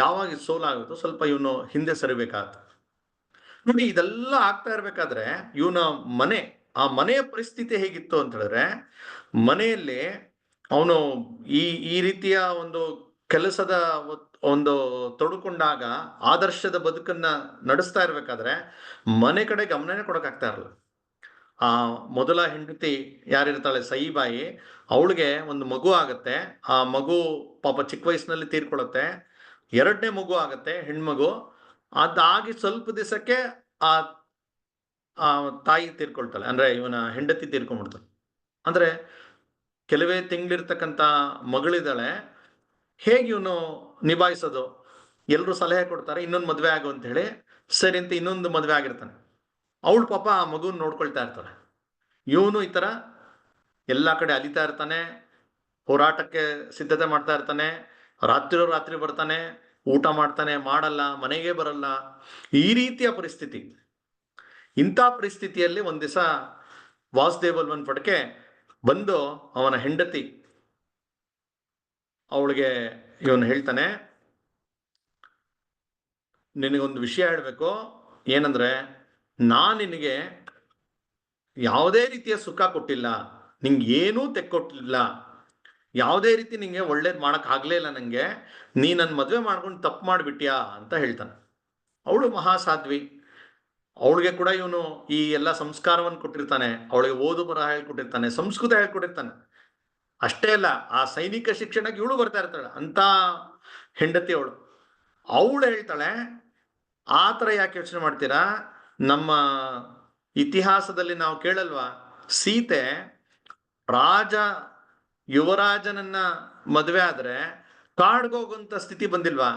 ಯಾವಾಗ ಸೋಲಾಗುತ್ತೋ ಸ್ವಲ್ಪ ಇವನು ಹಿಂದೆ ಸರಿಬೇಕಾಗತ್ತೆ. ನೋಡಿ, ಇದೆಲ್ಲ ಆಗ್ತಾ ಇರ್ಬೇಕಾದ್ರೆ ಇವನ ಆ ಮನೆಯ ಪರಿಸ್ಥಿತಿ ಹೇಗಿತ್ತು ಅಂತ ಹೇಳಿದ್ರೆ, ಮನೆಯಲ್ಲಿ ಅವನು ಈ ಈ ರೀತಿಯ ಒಂದು ಕೆಲಸದ ಒಂದು ತೊಡ್ಕೊಂಡಾಗ ಆದರ್ಶದ ಬದುಕನ್ನ ನಡೆಸ್ತಾ ಇರ್ಬೇಕಾದ್ರೆ ಮನೆ ಕಡೆ ಗಮನನೇ ಕೊಡಕ್ಕಾಗ್ತಾ ಇರಲ್ಲ. ಆ ಮೊದಲ ಹೆಂಡತಿ ಯಾರಿರ್ತಾಳೆ ಸईबाई, ಅವಳಿಗೆ ಒಂದು ಮಗು ಆಗತ್ತೆ. ಆ ಮಗು ಪಾಪ ಚಿಕ್ಕ ವಯಸ್ಸಿನಲ್ಲಿ ತೀರ್ಕೊಳ್ಳುತ್ತೆ. ಎರಡನೇ ಮಗು ಆಗತ್ತೆ, ಹೆಣ್ಮಗು. ಅದಾಗಿ ಸ್ವಲ್ಪ ದಿವಸಕ್ಕೆ ಆ ಆ ತಾಯಿ ತೀರ್ಕೊಳ್ತಾಳೆ, ಅಂದ್ರೆ ಇವನ ಹೆಂಡತಿ ತೀರ್ಕೊಂಡ್ಬಿಡ್ತಾಳೆ. ಅಂದ್ರೆ ಕೆಲವೇ ತಿಂಗಳಿರ್ತಕ್ಕಂಥ ಮಗಳಿದ್ದಾಳೆ, ಹೇಗೆ ಇವನು ನಿಭಾಯಿಸೋದು? ಎಲ್ಲರೂ ಸಲಹೆ ಕೊಡ್ತಾರೆ ಇನ್ನೊಂದು ಮದುವೆ ಆಗು ಅಂತ ಹೇಳಿ. ಸರಿ ಅಂತ ಇನ್ನೊಂದು ಮದುವೆ ಆಗಿರ್ತಾನೆ. ಅವಳು ಪಾಪ ಆ ಮಗುನ ನೋಡ್ಕೊಳ್ತಾ ಇರ್ತಾಳೆ. ಇವನು ಈ ತರ ಎಲ್ಲಾ ಕಡೆ ಅಲಿತಾ ಇರ್ತಾನೆ, ಹೋರಾಟಕ್ಕೆ ಸಿದ್ಧತೆ ಮಾಡ್ತಾ ಇರ್ತಾನೆ. ರಾತ್ರಿ ಬರ್ತಾನೆ, ಊಟ ಮಾಡ್ತಾನೆ, ಮಾಡಲ್ಲ, ಮನೆಗೆ ಬರಲ್ಲ. ಈ ರೀತಿಯ ಪರಿಸ್ಥಿತಿ. ಇಂಥ ಪರಿಸ್ಥಿತಿಯಲ್ಲಿ ಒಂದ್ ದಿವಸ ವಾಸುದೇವ್ ಬಲ್ವಂತ್ ಫಡ್ಕೆ ಬಂದು ಅವನ ಹೆಂಡತಿ ಅವಳಿಗೆ ಇವನು ಹೇಳ್ತಾನೆ, ನಿನಗೊಂದು ವಿಷಯ ಹೇಳ್ಬೇಕು. ಏನಂದ್ರೆ, ನಾನು ನಿನಗೆ ಯಾವುದೇ ರೀತಿಯ ಸುಖ ಕೊಟ್ಟಿಲ್ಲ, ನಿಂಗೆ ಏನೂ ತೆಕ್ಕೊಟ್ಟಿಲ್ಲ, ಯಾವುದೇ ರೀತಿ ನಿಂಗೆ ಒಳ್ಳೇದು ಮಾಡಕ್ ಆಗ್ಲೇ ಇಲ್ಲ ನಂಗೆ. ನೀ ನನ್ನ ಮದುವೆ ಮಾಡ್ಕೊಂಡು ತಪ್ಪು ಮಾಡಿಬಿಟ್ಯಾ ಅಂತ ಹೇಳ್ತಾನೆ. ಅವಳು ಮಹಾಸಾಧ್ವಿ. ಅವಳಿಗೆ ಕೂಡ ಇವನು ಈ ಎಲ್ಲ ಸಂಸ್ಕಾರವನ್ನು ಕೊಟ್ಟಿರ್ತಾನೆ. ಅವಳಿಗೆ ಓದು ಬರಹ ಹೇಳ್ಕೊಟ್ಟಿರ್ತಾನೆ, ಸಂಸ್ಕೃತ ಹೇಳ್ಕೊಟ್ಟಿರ್ತಾನೆ. ಅಷ್ಟೇ ಅಲ್ಲ, ಆ ಸೈನಿಕ ಶಿಕ್ಷಣಕ್ಕೆ ಇವಳು ಬರ್ತಾ ಇರ್ತಾಳೆ. ಅಂತ ಹೆಂಡತಿ ಅವಳು ಹೇಳ್ತಾಳೆ, ಆ ಥರ ಯಾಕೆ ಯೋಚನೆ ಮಾಡ್ತೀರಾ? ನಮ್ಮ ಇತಿಹಾಸದಲ್ಲಿ ನಾವು ಕೇಳಲ್ವಾ, ಸೀತೆ ಯುವರಾಜನನ್ನ ಮದುವೆ ಆದ್ರೆ ಕಾಡ್ಗೋಗುವಂತ ಸ್ಥಿತಿ ಬಂದಿಲ್ವಾ?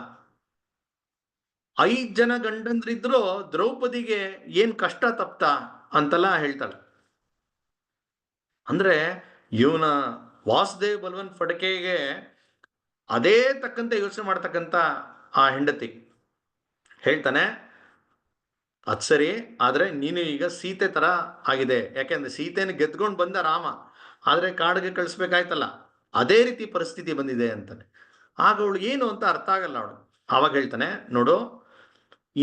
5 ಜನ ಗಂಡಂದ್ರಿದ್ರು ದ್ರೌಪದಿಗೆ ಏನ್ ಕಷ್ಟ ತಪ್ತಾ ಅಂತೆಲ್ಲ ಹೇಳ್ತಾಳೆ. ಅಂದ್ರೆ ಇವನ ವಾಸುದೇವ್ ಬಲ್ವಂತ್ ಫಡ್ಕೆಗೆ ಅದೇ ತಕ್ಕಂತೆ ಯೋಚನೆ ಮಾಡ್ತಕ್ಕಂಥ ಆ ಹೆಂಡತಿ ಹೇಳ್ತಾನೆ, ಅದ್ ಸರಿ, ಆದ್ರೆ ನೀನು ಈಗ ಸೀತೆ ತರ ಆಗಿದೆ. ಯಾಕೆಂದ್ರೆ ಸೀತೆನ ಗೆದ್ಕೊಂಡು ಬಂದ ರಾಮ, ಆದ್ರೆ ಕಾಡಿಗೆ ಕಳಿಸ್ಬೇಕಾಯ್ತಲ್ಲ, ಅದೇ ರೀತಿ ಪರಿಸ್ಥಿತಿ ಬಂದಿದೆ ಅಂತಾನೆ. ಆಗ ಅವಳು ಏನು ಅಂತ ಅರ್ಥ ಆಗಲ್ಲ. ಅವಳು ಆವಾಗ ಹೇಳ್ತಾನೆ, ನೋಡು,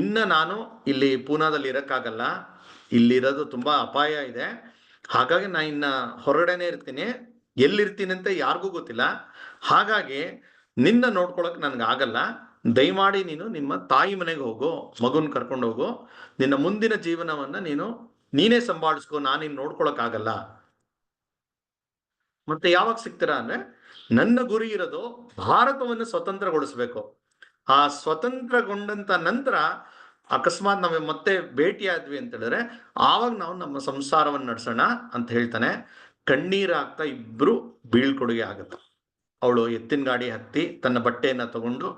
ಇನ್ನ ನಾನು ಇಲ್ಲಿ ಪೂನಾದಲ್ಲಿ ಇರಕ್ಕಾಗಲ್ಲ, ಇಲ್ಲಿರೋದು ತುಂಬಾ ಅಪಾಯ ಇದೆ. ಹಾಗಾಗಿ ನಾ ಇನ್ನ ಹೊರಗಡೆನೆ ಇರ್ತೀನಿ, ಎಲ್ಲಿರ್ತೀನಿ ಅಂತ ಯಾರಿಗೂ ಗೊತ್ತಿಲ್ಲ. ಹಾಗಾಗಿ ನಿನ್ನ ನೋಡ್ಕೊಳಕ್ ನನ್ಗಾಗಲ್ಲ. ದಯಮಾಡಿ ನೀನು ನಿಮ್ಮ ತಾಯಿ ಮನೆಗೆ ಹೋಗು, ಮಗುನ್ ಕರ್ಕೊಂಡು ಹೋಗು. ನಿನ್ನ ಮುಂದಿನ ಜೀವನವನ್ನ ನೀನೇ ಸಂಭಾಳಿಸ್ಕೊ, ನಾನಿನ್ ನೋಡ್ಕೊಳಕ್ ಆಗಲ್ಲ. ಮತ್ತೆ ಯಾವಾಗ ಸಿಗ್ತೀರಾ ಅಂದ್ರೆ, ನನ್ನ ಗುರಿ ಇರೋದು ಭಾರತವನ್ನು ಸ್ವತಂತ್ರಗೊಳಿಸ್ಬೇಕು. ಆ ಸ್ವತಂತ್ರಗೊಂಡಂತ ನಂತರ ಅಕಸ್ಮಾತ್ ನಾವೇ ಮತ್ತೆ ಭೇಟಿ ಆದ್ವಿ ಅಂತ ಹೇಳಿದ್ರೆ ಆವಾಗ ನಾವು ನಮ್ಮ ಸಂಸಾರವನ್ನು ನಡೆಸೋಣ ಅಂತ ಹೇಳ್ತಾನೆ. ಕಣ್ಣೀರಾಗ್ತಾ ಇಬ್ರು ಬೀಳ್ಕೊಡುಗೆ ಆಗುತ್ತೆ. ಅವಳು ಎತ್ತಿನ ಗಾಡಿ ಹತ್ತಿ ತನ್ನ ಬಟ್ಟೆಯನ್ನ ತಗೊಂಡು,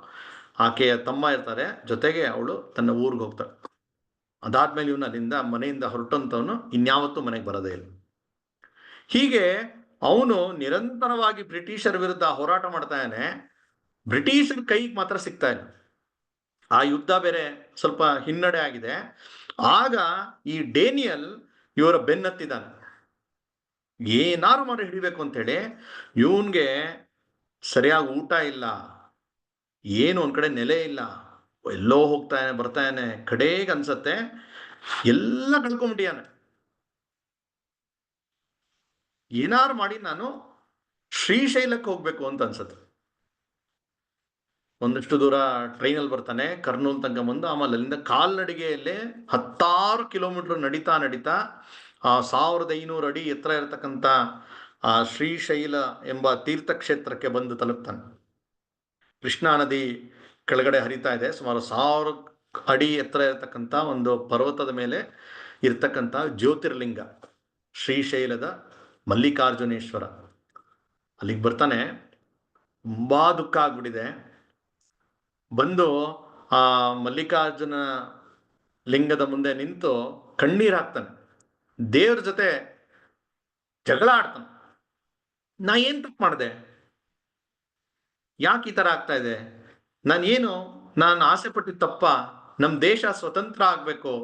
ಆಕೆಯ ತಮ್ಮ ಇರ್ತಾರೆ ಜೊತೆಗೆ, ಅವಳು ತನ್ನ ಊರಿಗೆ ಹೋಗ್ತಾಳೆ. ಅದಾದ್ಮೇಲೆ ಇವನು ಅಲ್ಲಿಂದ ಮನೆಯಿಂದ ಹೊರಟಂತವನು ಇನ್ಯಾವತ್ತೂ ಮನೆಗೆ ಬರೋದೇ ಇಲ್ಲ. ಹೀಗೆ ಅವನು ನಿರಂತರವಾಗಿ ಬ್ರಿಟಿಷರ ವಿರುದ್ಧ ಹೋರಾಟ ಮಾಡ್ತಾ ಇದ್ದಾನೆ. ಬ್ರಿಟಿಷರ ಕೈಗೆ ಮಾತ್ರ ಸಿಗ್ತಾ ಇಲ್ಲ. ಆ ಯುದ್ಧ ಬೇರೆ ಸ್ವಲ್ಪ ಹಿನ್ನಡೆ ಆಗಿದೆ. ಆಗ ಈ ಡೇನಿಯಲ್ ಇವರ ಬೆನ್ನತ್ತಿದ್ದಾನೆ. ಏನಾರು ಮಾಡಿ ಹಿಡಿಬೇಕು ಅಂತ ಹೇಳಿ. ಇವನ್ಗೆ ಸರಿಯಾಗಿ ಊಟ ಇಲ್ಲ, ಏನು ಒಂದ್ ಕಡೆ ನೆಲೆ ಇಲ್ಲ, ಎಲ್ಲೋ ಹೋಗ್ತಾನೆ ಬರ್ತಾನೆ. ಕಡೆಗೆ ಅನ್ಸತ್ತೆ ಎಲ್ಲ ಕಳ್ಕೊಂಬಿಟ್ಟಿಯಾನೆ. ಏನಾರು ಮಾಡಿ ನಾನು ಶ್ರೀಶೈಲಕ್ಕೆ ಹೋಗ್ಬೇಕು ಅಂತ ಅನ್ಸತ್ತೆ. ಒಂದಷ್ಟು ದೂರ ಟ್ರೈನಲ್ಲಿ ಬರ್ತಾನೆ, ಕರ್ನೂಲ್ ತನಕ ಬಂದು ಆಮೇಲೆ ಅಲ್ಲಿಂದ ಕಾಲ್ನಡಿಗೆಯಲ್ಲೇ 16 ಕಿಲೋಮೀಟರ್ ನಡೀತಾ 1500 ಅಡಿ ಎತ್ತರ ಇರತಕ್ಕಂಥ ಆ ಶ್ರೀಶೈಲ ಎಂಬ ತೀರ್ಥಕ್ಷೇತ್ರಕ್ಕೆ ಬಂದು ತಲುಪ್ತಾನೆ. ಕೃಷ್ಣಾ ನದಿ ಕೆಳಗಡೆ ಹರಿತಾ ಇದೆ. ಸುಮಾರು 1000 ಅಡಿ ಎತ್ತರ ಇರತಕ್ಕಂಥ ಒಂದು ಪರ್ವತದ ಮೇಲೆ ಇರ್ತಕ್ಕಂಥ ಜ್ಯೋತಿರ್ಲಿಂಗ ಶ್ರೀಶೈಲದ ಮಲ್ಲಿಕಾರ್ಜುನೇಶ್ವರ. ಅಲ್ಲಿಗೆ ಬರ್ತಾನೆ. ತುಂಬಾ ದುಃಖ ಆಗ್ಬಿಟ್ಟಿದೆ. ಬಂದು ಆ ಮಲ್ಲಿಕಾರ್ಜುನ ಲಿಂಗದ ಮುಂದೆ ನಿಂತು ಕಣ್ಣೀರ್ ಹಾಕ್ತಾನೆ, ದೇವ್ರ ಜೊತೆ ಜಗಳ ಆಡ್ತಾನೆ. ನಾ ಏನ್ ತಪ್ಪು ಮಾಡಿದೆ? ಯಾಕೆ ಈ ತರ ಆಗ್ತಾ ಇದೆ? ನಾನು ಆಸೆ ಪಟ್ಟಿದ ತಪ್ಪ? ನಮ್ ದೇಶ ಸ್ವತಂತ್ರ ಆಗ್ಬೇಕು,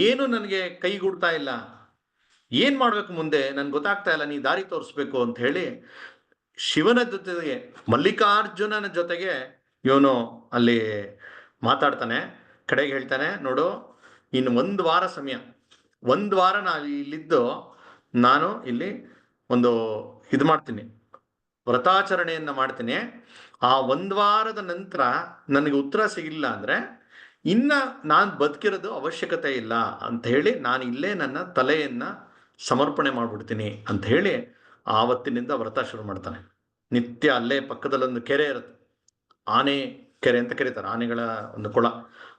ಏನು ನನಗೆ ಕೈಗೂಡ್ತಾ ಇಲ್ಲ, ಏನ್ ಮಾಡ್ಬೇಕು ಮುಂದೆ ನನ್ಗೆ ಗೊತ್ತಾಗ್ತಾ ಇಲ್ಲ, ನೀ ದಾರಿ ತೋರಿಸ್ಬೇಕು ಅಂತ ಹೇಳಿ ಶಿವನ ಜೊತೆಗೆ, ಮಲ್ಲಿಕಾರ್ಜುನನ ಜೊತೆಗೆ ಇವನು ಅಲ್ಲಿ ಮಾತಾಡ್ತಾನೆ. ಕಡೆಗೆ ಹೇಳ್ತಾನೆ, ನೋಡು, ಇನ್ನು 1 ವಾರ ಸಮಯ, 1 ವಾರ ನಾನು ಇಲ್ಲಿದ್ದು ನಾನು ಇಲ್ಲಿ ಒಂದು ಇದು ಮಾಡ್ತೀನಿ, ವ್ರತಾಚರಣೆಯನ್ನ ಮಾಡ್ತೀನಿ. ಆ 1 ವಾರದ ನಂತರ ನನಗೆ ಉತ್ತರ ಸಿಗಿಲ್ಲ ಅಂದ್ರೆ ಇನ್ನ ನಾನು ಬದುಕಿರೋದು ಅವಶ್ಯಕತೆ ಇಲ್ಲ ಅಂತ ಹೇಳಿ ನಾನು ಇಲ್ಲೇ ನನ್ನ ತಲೆಯನ್ನ ಸಮರ್ಪಣೆ ಮಾಡ್ಬಿಡ್ತೀನಿ ಅಂತ ಹೇಳಿ ಆವತ್ತಿನಿಂದ ವ್ರತ ಶುರು ಮಾಡ್ತಾನೆ. ನಿತ್ಯ ಅಲ್ಲೇ ಪಕ್ಕದಲ್ಲೊಂದು ಕೆರೆ ಇರುತ್ತೆ, ಆನೆ ಕೆರೆ ಅಂತ ಕರೀತಾರೆ, ಆನೆಗಳ ಒಂದು ಕೊಳ.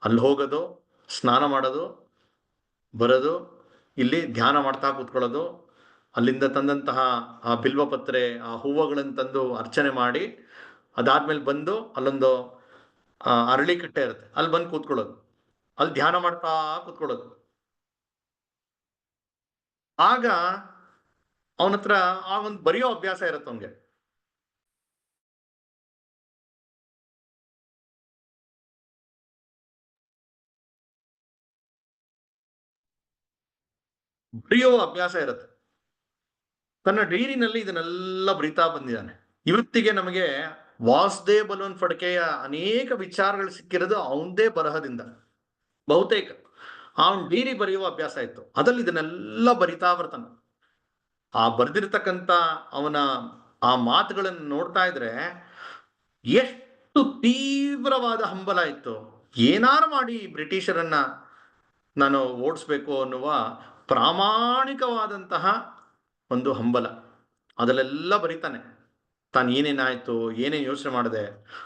ಅಲ್ಲಿ ಹೋಗೋದು, ಸ್ನಾನ ಮಾಡೋದು, ಬರೋದು, ಇಲ್ಲಿ ಧ್ಯಾನ ಮಾಡ್ತಾ ಕೂತ್ಕೊಳ್ಳೋದು, ಅಲ್ಲಿಂದ ತಂದಂತಹ ಆ ಬಿಲ್ವಪತ್ರೆ, ಆ ಹೂವುಗಳನ್ನು ತಂದು ಅರ್ಚನೆ ಮಾಡಿ, ಅದಾದ್ಮೇಲೆ ಬಂದು ಅಲ್ಲೊಂದು ಅರಳಿ ಕಟ್ಟೆ ಇರುತ್ತೆ, ಅಲ್ಲಿ ಬಂದು ಕೂತ್ಕೊಳ್ಳೋದು, ಅಲ್ಲಿ ಧ್ಯಾನ ಮಾಡ್ತಾ ಕೂತ್ಕೊಳ್ಳೋದು. ಆಗ ಅವನ ಹತ್ರ ಆ ಒಂದು ಬರೆಯೋ ಅಭ್ಯಾಸ ಇರುತ್ತೆ ಅವನಿಗೆ. ಬರೆಯೋ ಅಭ್ಯಾಸ ಇರುತ್ತೆ. ತನ್ನ ಡೈರಿನಲ್ಲಿ ಇದನ್ನೆಲ್ಲ ಬರಿತಾ ಬಂದಿದ್ದಾನೆ. ಇವತ್ತಿಗೆ ನಮಗೆ ವಾಸುದೇವ್ ಬಲವನ್ ಫಡ್ಕೆಯ ಅನೇಕ ವಿಚಾರಗಳು ಸಿಕ್ಕಿರೋದು ಅವನದೇ ಬರಹದಿಂದ. ಬಹುತೇಕ ಅವನ್ ಡೈರಿ ಬರೆಯುವ ಅಭ್ಯಾಸ ಇತ್ತು, ಅದ್ರಲ್ಲಿ ಇದನ್ನೆಲ್ಲ ಬರಿತಾ ಬರ್ತಾನೆ. ಆ ಬರ್ದಿರ್ತಕ್ಕಂಥ ಅವನ ಆ ಮಾತುಗಳನ್ನು ನೋಡ್ತಾ ಇದ್ರೆ ಎಷ್ಟು ತೀವ್ರವಾದ ಹಂಬಲ ಇತ್ತು. ಏನಾರು ಮಾಡಿ ಬ್ರಿಟಿಷರನ್ನ ನಾನು ಓಡಿಸ್ಬೇಕು ಅನ್ನುವ ಪ್ರಾಮಾಣಿಕವಾದಂತಹ ಒಂದು ಹಂಬಲ ಅದರಲ್ಲೆಲ್ಲ ಬರೀತಾನೆ. ತಾನು ಏನೇನಾಯ್ತು, ಏನೇನು ಯೋಚನೆ ಮಾಡಿದೆ,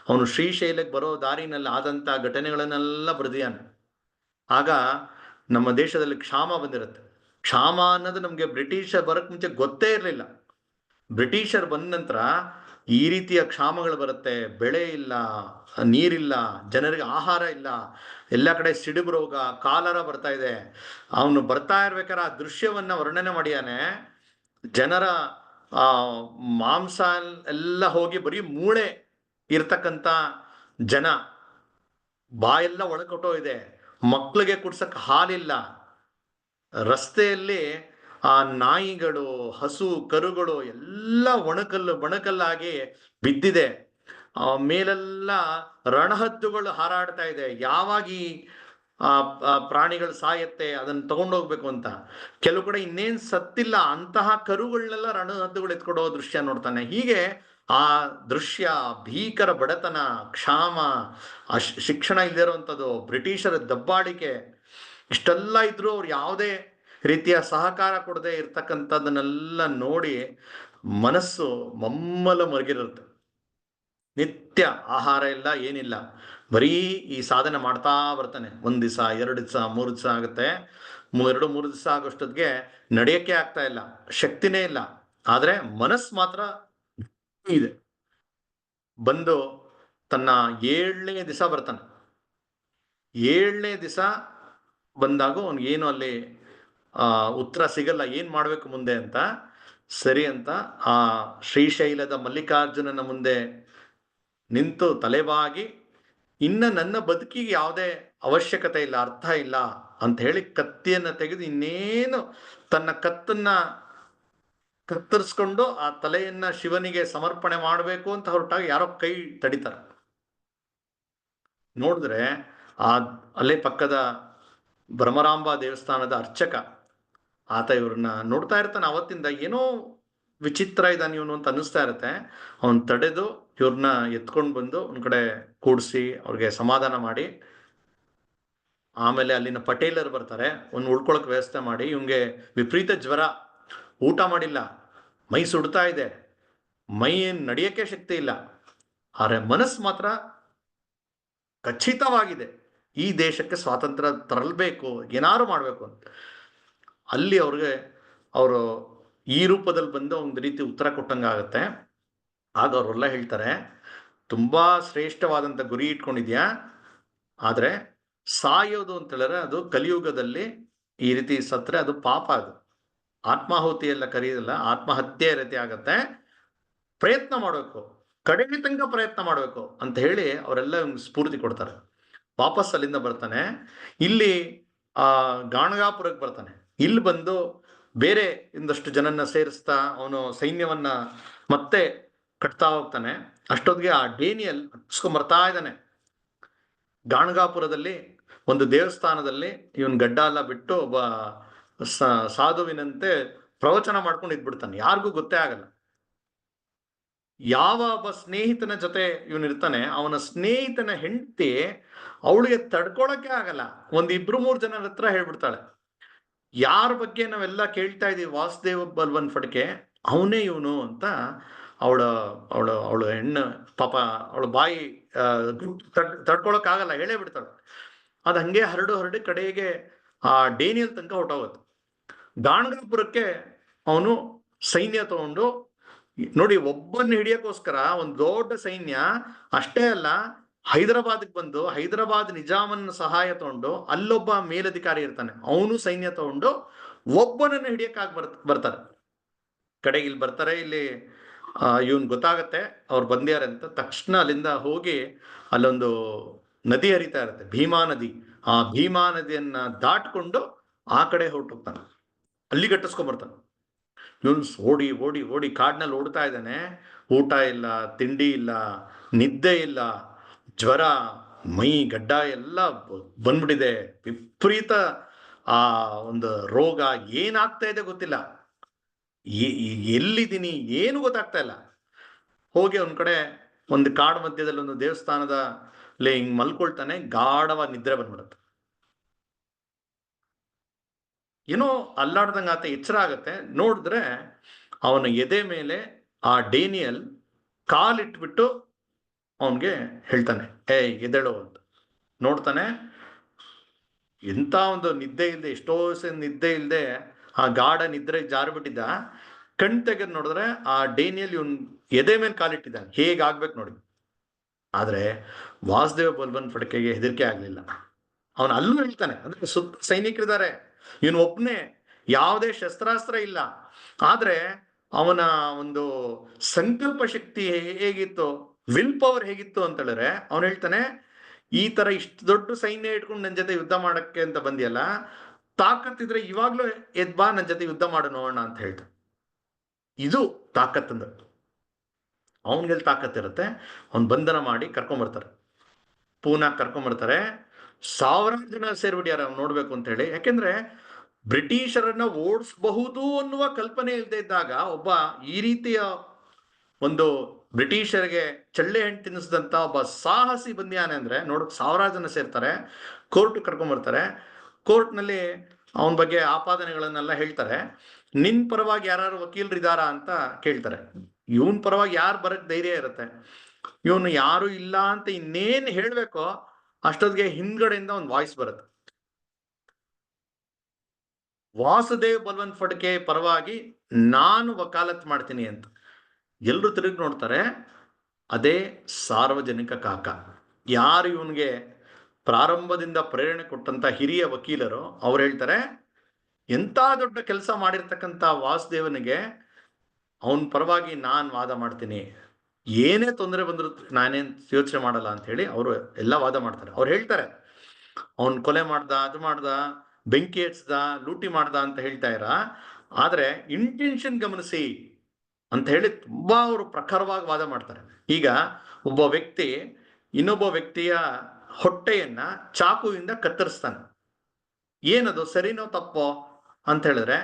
ಅವನು ಶ್ರೀಶೈಲಕ್ಕೆ ಬರೋ ದಾರಿನಲ್ಲಿ ಆದಂಥ ಘಟನೆಗಳನ್ನೆಲ್ಲ ಬರೆದಿಯಾನೆ. ಆಗ ನಮ್ಮ ದೇಶದಲ್ಲಿ ಕ್ಷಾಮ ಬಂದಿರುತ್ತೆ. ಕ್ಷಾಮ ಅನ್ನೋದು ನಮಗೆ ಬ್ರಿಟಿಷರ್ ಬರಕ್ ಮುಂಚೆ ಗೊತ್ತೇ ಇರಲಿಲ್ಲ. ಬ್ರಿಟಿಷರ್ ಬಂದ ನಂತರ ಈ ರೀತಿಯ ಕ್ಷಾಮಗಳು ಬರುತ್ತೆ, ಬೆಳೆ ಇಲ್ಲ, ನೀರಿಲ್ಲ, ಜನರಿಗೆ ಆಹಾರ ಇಲ್ಲ, ಎಲ್ಲ ಕಡೆ ಸಿಡುಬು ರೋಗ, ಕಾಲರ ಬರ್ತಾ ಇದೆ. ಅವನು ಬರ್ತಾ ಇರ್ಬೇಕಾದ್ರೆ ಆ ದೃಶ್ಯವನ್ನ ವರ್ಣನೆ ಮಾಡಿಯಾನೆ. ಜನರ ಆ ಮಾಂಸ ಎಲ್ಲ ಹೋಗಿ ಬರೀ ಮೂಳೆ ಇರ್ತಕ್ಕಂಥ ಜನ, ಬಾಯೆಲ್ಲ ಒಳಕೊಟ್ಟೋ ಇದೆ, ಮಕ್ಕಳಿಗೆ ಕುಡ್ಸಕ್ ಹಾಲಿಲ್ಲ, ರಸ್ತೆಯಲ್ಲಿ ಆ ನಾಯಿಗಳು, ಹಸು ಕರುಗಳು ಎಲ್ಲ ಬಣಕಲ್ಲಾಗಿ ಬಿದ್ದಿದೆ. ಮೇಲೆಲ್ಲ ರಣಹದ್ದುಗಳು ಹಾರಾಡ್ತಾ ಇದೆ. ಯಾವಾಗ ಈ ಪ್ರಾಣಿಗಳು ಸಾಯತ್ತೆ ಅದನ್ನ ತಗೊಂಡೋಗ್ಬೇಕು ಅಂತ. ಕೆಲವು ಕಡೆ ಇನ್ನೇನ್ ಸತ್ತಿಲ್ಲ ಅಂತಹ ಕರುಗಳನ್ನೆಲ್ಲ ರಣಹದ್ದುಗಳು ಎತ್ಕೊಡೋ ದೃಶ್ಯ ನೋಡ್ತಾನೆ. ಹೀಗೆ ಆ ದೃಶ್ಯ, ಭೀಕರ ಬಡತನ, ಕ್ಷಾಮ, ಶಿಕ್ಷಣ ಇಲ್ಲದೆ ಇರುವಂಥದ್ದು, ಬ್ರಿಟಿಷರ ದಬ್ಬಾಳಿಕೆ, ಇಷ್ಟೆಲ್ಲ ಇದ್ರೂ ಅವ್ರು ಯಾವುದೇ ರೀತಿಯ ಸಹಕಾರ ಕೊಡದೆ ಇರ್ತಕ್ಕಂಥದ್ದನ್ನೆಲ್ಲ ನೋಡಿ ಮನಸ್ಸು ಮಮ್ಮಲ ಮರಗಿರುತ್ತೆ. ನಿತ್ಯ ಆಹಾರ ಇಲ್ಲ, ಏನಿಲ್ಲ, ಬರೀ ಈ ಸಾಧನೆ ಮಾಡ್ತಾ ಬರ್ತಾನೆ. 1 ದಿವಸ, 2 ದಿವಸ, 3 ದಿವಸ ಆಗುತ್ತೆ. 2-3 ದಿವಸ ಆಗೋಷ್ಟೊತ್ತಿಗೆ ನಡೆಯಕ್ಕೆ ಆಗ್ತಾ ಇಲ್ಲ, ಶಕ್ತಿನೇ ಇಲ್ಲ. ಆದ್ರೆ ಮನಸ್ಸು ಮಾತ್ರ ಇದೆ. ಬಂದು ತನ್ನ 7ನೇ ದಿವಸ ಬರ್ತಾನೆ. 7ನೇ ದಿವಸ ಬಂದಾಗ ಅವನಿಗೇನು ಅಲ್ಲಿ ಉತ್ತರ ಸಿಗಲ್ಲ, ಏನ್ ಮಾಡ್ಬೇಕು ಮುಂದೆ ಅಂತ. ಸರಿ ಅಂತ ಆ ಶ್ರೀಶೈಲದ ಮಲ್ಲಿಕಾರ್ಜುನನ ಮುಂದೆ ನಿಂತು ತಲೆಬಾಗಿ, ಇನ್ನ ನನ್ನ ಬದುಕಿಗೆ ಯಾವುದೇ ಅವಶ್ಯಕತೆ ಇಲ್ಲ, ಅರ್ಥ ಇಲ್ಲ ಅಂತ ಹೇಳಿ ಕತ್ತಿಯನ್ನ ತೆಗೆದು ಇನ್ನೇನು ತನ್ನ ಕತ್ತನ್ನ ಕತ್ತರಿಸ್ಕೊಂಡು ಆ ತಲೆಯನ್ನ ಶಿವನಿಗೆ ಸಮರ್ಪಣೆ ಮಾಡಬೇಕು ಅಂತ ಹೊರಟಾಗ ಯಾರೋ ಕೈ ತಡಿತಾರೆ. ನೋಡಿದ್ರೆ ಅಲ್ಲೇ ಪಕ್ಕದ ಭ್ರಮರಾಂಬಾ ದೇವಸ್ಥಾನದ ಅರ್ಚಕ, ಆತ ಇವ್ರನ್ನ ನೋಡ್ತಾ ಇರ್ತಾನೆ. ಅವತ್ತಿಂದ ಏನೋ ವಿಚಿತ್ರ ಇದ್ದಾನೆ ಇವನು ಅಂತ ಅನ್ನಿಸ್ತಾ ಇರುತ್ತೆ. ಅವನ್ ತಡೆದು ಇವ್ರನ್ನ ಎತ್ಕೊಂಡು ಬಂದು ಒಂದ್ ಕಡೆ ಕೂಡಿಸಿ ಅವ್ರಿಗೆ ಸಮಾಧಾನ ಮಾಡಿ, ಆಮೇಲೆ ಅಲ್ಲಿನ ಪಟೇಲರು ಬರ್ತಾರೆ, ಉಳ್ಕೊಳಕ್ ವ್ಯವಸ್ಥೆ ಮಾಡಿ. ಇವಂಗೆ ವಿಪರೀತ ಜ್ವರ, ಊಟ ಮಾಡಿಲ್ಲ, ಮೈ ಸುಡ್ತಾ ಇದೆ, ಮೈ ನಡೆಯಕ್ಕೆ ಶಕ್ತಿ ಇಲ್ಲ, ಆದ್ರೆ ಮನಸ್ಸು ಮಾತ್ರ ಖಚಿತವಾಗಿದೆ, ಈ ದೇಶಕ್ಕೆ ಸ್ವಾತಂತ್ರ್ಯ ತರಲ್ಬೇಕು, ಏನಾರು ಮಾಡ್ಬೇಕು ಅಂತ. ಅಲ್ಲಿ ಅವರು ಈ ರೂಪದಲ್ಲಿ ಬಂದು ಒಂದು ರೀತಿ ಉತ್ತರ ಕೊಟ್ಟಂಗಾಗತ್ತೆ. ಆಗ ಅವರೆಲ್ಲ ಹೇಳ್ತಾರೆ, ತುಂಬಾ ಶ್ರೇಷ್ಠವಾದಂಥ ಗುರಿ ಇಟ್ಕೊಂಡಿದ್ಯಾ, ಆದ್ರೆ ಸಾಯೋದು ಅಂತ ಹೇಳಿದ್ರೆ ಅದು ಕಲಿಯುಗದಲ್ಲಿ ಈ ರೀತಿ ಸತ್ರೆ ಅದು ಪಾಪ. ಅದು ಆತ್ಮಾಹುತಿ ಎಲ್ಲ ಕರೆಯೋದಿಲ್ಲ, ಆತ್ಮಹತ್ಯೆ ರೀತಿ ಆಗತ್ತೆ. ಪ್ರಯತ್ನ ಮಾಡಬೇಕು, ಕಡೆಗೆ ತನಕ ಪ್ರಯತ್ನ ಮಾಡಬೇಕು ಅಂತ ಹೇಳಿ ಅವರೆಲ್ಲ ಸ್ಫೂರ್ತಿ ಕೊಡ್ತಾರೆ. ವಾಪಸ್ ಅಲ್ಲಿಂದ ಬರ್ತಾನೆ, ಇಲ್ಲಿ ಆ ಗಾಣಗಾಪುರಕ್ಕೆ ಬರ್ತಾನೆ. ಇಲ್ಲಿ ಬಂದು ಬೇರೆ ಒಂದಷ್ಟು ಜನನ್ನ ಸೇರಿಸ್ತಾ ಅವನು ಸೈನ್ಯವನ್ನ ಮತ್ತೆ ಕಟ್ತಾ ಹೋಗ್ತಾನೆ. ಅಷ್ಟೊತ್ತಿಗೆ ಆ ಡೇನಿಯಲ್ ಬರ್ತಾ ಇದ್ದಾನೆ. ಗಾಣಗಾಪುರದಲ್ಲಿ ಒಂದು ದೇವಸ್ಥಾನದಲ್ಲಿ ಇವನ್ ಗಡ್ಡ ಎಲ್ಲ ಬಿಟ್ಟು ಒಬ್ಬ ಸಾಧುವಿನಂತೆ ಪ್ರವಚನ ಮಾಡ್ಕೊಂಡು ಇದ್ಬಿಡ್ತಾನೆ. ಯಾರಿಗೂ ಗೊತ್ತೇ ಆಗಲ್ಲ. ಯಾವ ಒಬ್ಬ ಸ್ನೇಹಿತನ ಜೊತೆ ಇವನ್ ಇರ್ತಾನೆ, ಅವನ ಸ್ನೇಹಿತನ ಹೆಂಡತಿ ಅವಳಿಗೆ ತಡ್ಕೊಳಕ್ಕೆ ಆಗಲ್ಲ. ಒಂದ್ 2-3 ಜನರ ಹತ್ರ ಹೇಳ್ಬಿಡ್ತಾಳೆ, ಯಾರ ಬಗ್ಗೆ ನಾವೆಲ್ಲ ಕೇಳ್ತಾ ಇದೀವಿ ವಾಸುದೇವ ಬಲ್ವನ್ ಫಡ್ಕೆ ಅವನೇ ಇವನು ಅಂತ. ಅವಳ ಅವಳ ಅವಳ ಹೆಣ್ಣು ಪಾಪ ಅವಳ ಬಾಯಿ ತಡ್ಕೊಳಕ್ ಆಗಲ್ಲ, ಹೇಳೇ ಬಿಡ್ತಾಳೆ. ಅದ್ ಹಂಗೆ ಹರಡಿ ಕಡೆಗೆ ಆ ಡೇನಿಯಲ್ ತನಕ ಹೊಟ್ಟೋಗುತ್ತೆ. ಗಾಣಗಾಪುರಕ್ಕೆ ಅವನು ಸೈನ್ಯ ತಗೊಂಡು, ನೋಡಿ, ಒಬ್ಬನ್ನ ಹಿಡಿಯಕ್ಕೋಸ್ಕರ ಒಂದು ದೊಡ್ಡ ಸೈನ್ಯ. ಅಷ್ಟೇ ಅಲ್ಲ, ಹೈದರಾಬಾದ್ಗೆ ಬಂದು ಹೈದರಾಬಾದ್ ನಿಜಾಮನ ಸಹಾಯ ತಗೊಂಡು ಅಲ್ಲೊಬ್ಬ ಮೇಲಧಿಕಾರಿ ಇರ್ತಾನೆ, ಅವನು ಸೈನ್ಯ ತಗೊಂಡು ಒಬ್ಬನನ್ನ ಹಿಡಿಯಕ್ಕಾಗಿ ಬರ್ತಾರೆ. ಕಡೆಗೆ ಇಲ್ಲಿ ಬರ್ತಾರೆ. ಇಲ್ಲಿ ಇವನ್ ಗೊತ್ತಾಗತ್ತೆ ಅವ್ರು ಬಂದ್ಯಾರ ಅಂತ. ತಕ್ಷಣ ಅಲ್ಲಿಂದ ಹೋಗಿ ಅಲ್ಲೊಂದು ನದಿ ಹರಿತಾ ಇರುತ್ತೆ, ಭೀಮಾ ನದಿ. ಆ ಭೀಮಾ ನದಿಯನ್ನ ದಾಟ್ಕೊಂಡು ಆ ಕಡೆ ಹೊರಟೋಗ್ತಾನೆ, ಅಲ್ಲಿ ಗಟ್ಟಿಸ್ಕೊಂಡ್ಬರ್ತಾನೆ. ಇವನು ಓಡಿ ಓಡಿ ಓಡಿ ಕಾಡಿನಲ್ಲಿ ಓಡ್ತಾ ಇದ್ದಾನೆ. ಊಟ ಇಲ್ಲ, ತಿಂಡಿ ಇಲ್ಲ, ನಿದ್ದೆ ಇಲ್ಲ, ಜ್ವರ, ಮೈ ಗಡ್ಡ ಎಲ್ಲ ಬಂದ್ಬಿಟ್ಟಿದೆ. ವಿಪರೀತ ಆ ಒಂದು ರೋಗ. ಏನಾಗ್ತಾ ಇದೆ ಗೊತ್ತಿಲ್ಲ, ಎಲ್ಲಿದ್ದೀನಿ ಏನು ಗೊತ್ತಾಗ್ತಾ ಇಲ್ಲ. ಹೋಗಿ ಒಂದ್ ಕಡೆ ಒಂದು ಕಾಡು ಮಧ್ಯದಲ್ಲಿ ಒಂದು ದೇವಸ್ಥಾನದ ಹಿಂಗ್ ಮಲ್ಕೊಳ್ತಾನೆ. ಗಾಢವಾದ ನಿದ್ರೆ ಬಂದ್ಬಿಡುತ್ತೆ. ಏನೋ ಅಲ್ಲಾಡ್ದಂಗ ಆತ ಎಚ್ಚರ ಆಗತ್ತೆ. ನೋಡಿದ್ರೆ ಅವನ ಎದೆ ಮೇಲೆ ಆ ಡೇನಿಯಲ್ ಕಾಲಿಟ್ಬಿಟ್ಟು ಅವನ್ಗೆ ಹೇಳ್ತಾನೆ, ಎದ್ದೇಳು ಅಂತ. ನೋಡ್ತಾನೆ, ಎಂತ ಒಂದು ನಿದ್ದೆ ಇಲ್ಲದೆ, ಎಷ್ಟೋ ನಿದ್ದೆ ಇಲ್ಲದೆ ಆ ಗಾಢ ನಿದ್ರೆ ಜಾರ್ಬಿಟ್ಟಿದ್ದ. ಕಣ್ ತೆಗೆದು ನೋಡಿದ್ರೆ ಆ ಡೇನಿಯಲ್ ಇವನ್ ಎದೆ ಮೇಲೆ ಕಾಲಿಟ್ಟಿದ್ದಾನೆ. ಹೇಗಾಗ್ಬೇಕು ನೋಡಿ. ಆದ್ರೆ ವಾಸುದೇವ ಬಲ್ವನ್ ಫಡ್ಕೆಗೆ ಹೆದರಿಕೆ ಆಗ್ಲಿಲ್ಲ. ಅವನು ಅಲ್ಲೂ ಹೇಳ್ತಾನೆ, ಅಂದ್ರೆ ಸುತ್ತ ಸೈನಿಕರಿದ್ದಾರೆ, ಇವನು ಒಬ್ಬನೇ, ಯಾವುದೇ ಶಸ್ತ್ರಾಸ್ತ್ರ ಇಲ್ಲ. ಆದ್ರೆ ಅವನ ಒಂದು ಸಂಕಲ್ಪ ಶಕ್ತಿ ಹೇಗಿತ್ತು, ವಿಲ್ ಪವರ್ ಹೇಗಿತ್ತು ಅಂತ ಹೇಳಿದ್ರೆ, ಅವನು ಹೇಳ್ತಾನೆ, ಈ ತರ ಇಷ್ಟು ದೊಡ್ಡ ಸೈನ್ಯ ಇಟ್ಕೊಂಡು ನನ್ನ ಜೊತೆ ಯುದ್ಧ ಮಾಡಕ್ಕೆ ಅಂತ ಬಂದಿಯಲ್ಲ, ತಾಕತ್ತಿದ್ರೆ ಇವಾಗ್ಲೂ ಎದ್ಬಾ ನನ್ನ ಜೊತೆ ಯುದ್ಧ ಮಾಡು ನೋಡೋಣ ಅಂತ ಹೇಳ್ತಾನೆ. ಇದು ತಾಕತ್ತಂದ. ಅವನ್ಗೆಲ್ಲಿ ತಾಕತ್ತಿರುತ್ತೆ. ಅವನ್ ಬಂಧನ ಮಾಡಿ ಕರ್ಕೊಂಡ್ಬರ್ತಾರೆ, ಪೂನಾಗ್ ಕರ್ಕೊಂಡ್ಬರ್ತಾರೆ. 1000 ಜನ ಸೇರ್ಬಿಟ್ಯಾರ ಅವ್ನು ನೋಡ್ಬೇಕು ಅಂತ ಹೇಳಿ. ಯಾಕೆಂದ್ರೆ ಬ್ರಿಟಿಷರನ್ನ ಓಡಿಸಬಹುದು ಅನ್ನುವ ಕಲ್ಪನೆ ಇಲ್ಲದೆ ಇದ್ದಾಗ ಒಬ್ಬ ಈ ರೀತಿಯ ಒಂದು ಬ್ರಿಟಿಷರಿಗೆ ಚಳ್ಳೆ ಹಣ್ಣು ತಿನ್ನಿಸಿದಂತ ಒಬ್ಬ ಸಾಹಸಿ ಬಂದಿಯಾನೆ ಅಂದ್ರೆ ನೋಡಕ್ 1000 ಜನ ಸೇರ್ತಾರೆ. ಕೋರ್ಟ್ ಕರ್ಕೊಂಡ್ಬರ್ತಾರೆ. ಕೋರ್ಟ್ನಲ್ಲಿ ಅವನ ಬಗ್ಗೆ ಆಪಾದನೆಗಳನ್ನೆಲ್ಲ ಹೇಳ್ತಾರೆ. ನಿನ್ ಪರವಾಗಿ ಯಾರು ವಕೀಲರಿದಾರಾ ಅಂತ ಕೇಳ್ತಾರೆ. ಇವನ್ ಪರವಾಗಿ ಯಾರು ಬರಕ್ ಧೈರ್ಯ ಇರುತ್ತೆ. ಇವನು ಯಾರು ಇಲ್ಲ ಅಂತ ಇನ್ನೇನ್ ಹೇಳ್ಬೇಕೋ ಅಷ್ಟೊತ್ತಿಗೆ ಹಿಂದ್ಗಡೆಯಿಂದ ಒಂದು ವಾಯ್ಸ್ ಬರುತ್ತೆ, ವಾಸುದೇವ್ ಬಲ್ವನ್ ಫಡ್ಕೆ ಪರವಾಗಿ ನಾನು ವಕಾಲತ್ ಮಾಡ್ತೀನಿ ಅಂತ. ಎಲ್ರು ತಿರುಗಿ ನೋಡ್ತಾರೆ. ಅದೇ ಸಾರ್ವಜನಿಕ ಕಾಕ. ಯಾರು ಇವನ್ಗೆ ಪ್ರಾರಂಭದಿಂದ ಪ್ರೇರಣೆ ಕೊಟ್ಟಂತ ಹಿರಿಯ ವಕೀಲರು ಅವ್ರು ಹೇಳ್ತಾರೆ, ಎಂತ ದೊಡ್ಡ ಕೆಲಸ ಮಾಡಿರ್ತಕ್ಕಂಥ ವಾಸುದೇವನಿಗೆ ಅವನ ಪರವಾಗಿ ನಾನ್ ವಾದ ಮಾಡ್ತೀನಿ, ಏನೇ ತೊಂದರೆ ಬಂದ್ರು ನಾನೇನ್ ಯೋಚನೆ ಮಾಡಲ್ಲ ಅಂತ ಹೇಳಿ ಅವರು ಎಲ್ಲ ವಾದ ಮಾಡ್ತಾರೆ. ಅವ್ರು ಹೇಳ್ತಾರೆ, ಅವನ್ ಕೊಲೆ ಮಾಡ್ದ, ಅದು ಮಾಡ್ದ, ಬೆಂಕಿ ಹಚ್ದ, ಲೂಟಿ ಮಾಡ್ದ ಅಂತ ಹೇಳ್ತಾ ಇರ, ಆದ್ರೆ ಇಂಟೆನ್ಷನ್ ಗಮನಿಸಿ ಅಂತ ಹೇಳಿ ತುಂಬಾ ಅವರು ಪ್ರಖರವಾಗಿ ವಾದ ಮಾಡ್ತಾರೆ. ಈಗ ಒಬ್ಬ ವ್ಯಕ್ತಿ ಇನ್ನೊಬ್ಬ ವ್ಯಕ್ತಿಯ ಹೊಟ್ಟೆಯನ್ನ ಚಾಕುವಿಂದ ಕತ್ತರಿಸ್ತಾನೆ. ಏನದು ಸರಿನೋ ತಪ್ಪೋ ಅಂತ ಹೇಳಿದ್ರೆ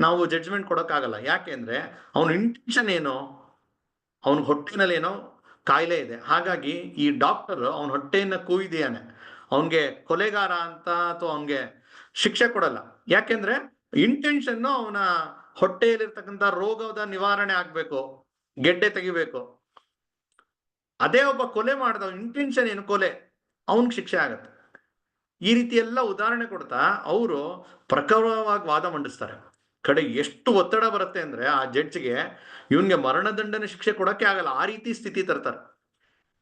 ನಾವು ಜಡ್ಜ್ಮೆಂಟ್ ಕೊಡೋಕ್ಕಾಗಲ್ಲ. ಯಾಕೆ ಅಂದ್ರೆ ಅವನ ಇಂಟೆನ್ಷನ್ ಏನು, ಅವನ ಹೊಟ್ಟೆನಲ್ಲಿ ಏನೋ ಕಾಯಿಲೆ ಇದೆ, ಹಾಗಾಗಿ ಈ ಡಾಕ್ಟರ್ ಅವನ ಹೊಟ್ಟೆಯನ್ನ ಕೂಯ್ದಿಯಾನೆ, ಅವನ್ಗೆ ಕೊಲೆಗಾರ ಅಂತ ಅಥವಾ ಅವನ್ಗೆ ಶಿಕ್ಷೆ ಕೊಡಲ್ಲ. ಯಾಕೆಂದ್ರೆ ಇಂಟೆನ್ಷನ್ ಅವನ ಹೊಟ್ಟೆಯಲ್ಲಿರ್ತಕ್ಕಂಥ ರೋಗದ ನಿವಾರಣೆ ಆಗ್ಬೇಕು, ಗೆಡ್ಡೆ ತೆಗಿಬೇಕು. ಅದೇ ಒಬ್ಬ ಕೊಲೆ ಮಾಡಿದ ಇಂಟೆನ್ಷನ್ ಏನು, ಕೊಲೆ, ಅವನ್ಗೆ ಶಿಕ್ಷೆ ಆಗತ್ತೆ. ಈ ರೀತಿ ಎಲ್ಲ ಉದಾಹರಣೆ ಕೊಡ್ತಾ ಅವರು ಪ್ರಖರವಾಗಿ ವಾದ ಮಂಡಿಸ್ತಾರೆ. ಕಡೆ ಎಷ್ಟು ಒತ್ತಡ ಬರುತ್ತೆ ಅಂದ್ರೆ ಆ ಜಡ್ಜ್ಗೆ ಇವನ್ಗೆ ಮರಣದಂಡನೆ ಶಿಕ್ಷೆ ಕೊಡಕ್ಕೆ ಆಗಲ್ಲ, ಆ ರೀತಿ ಸ್ಥಿತಿ ತರ್ತಾರೆ.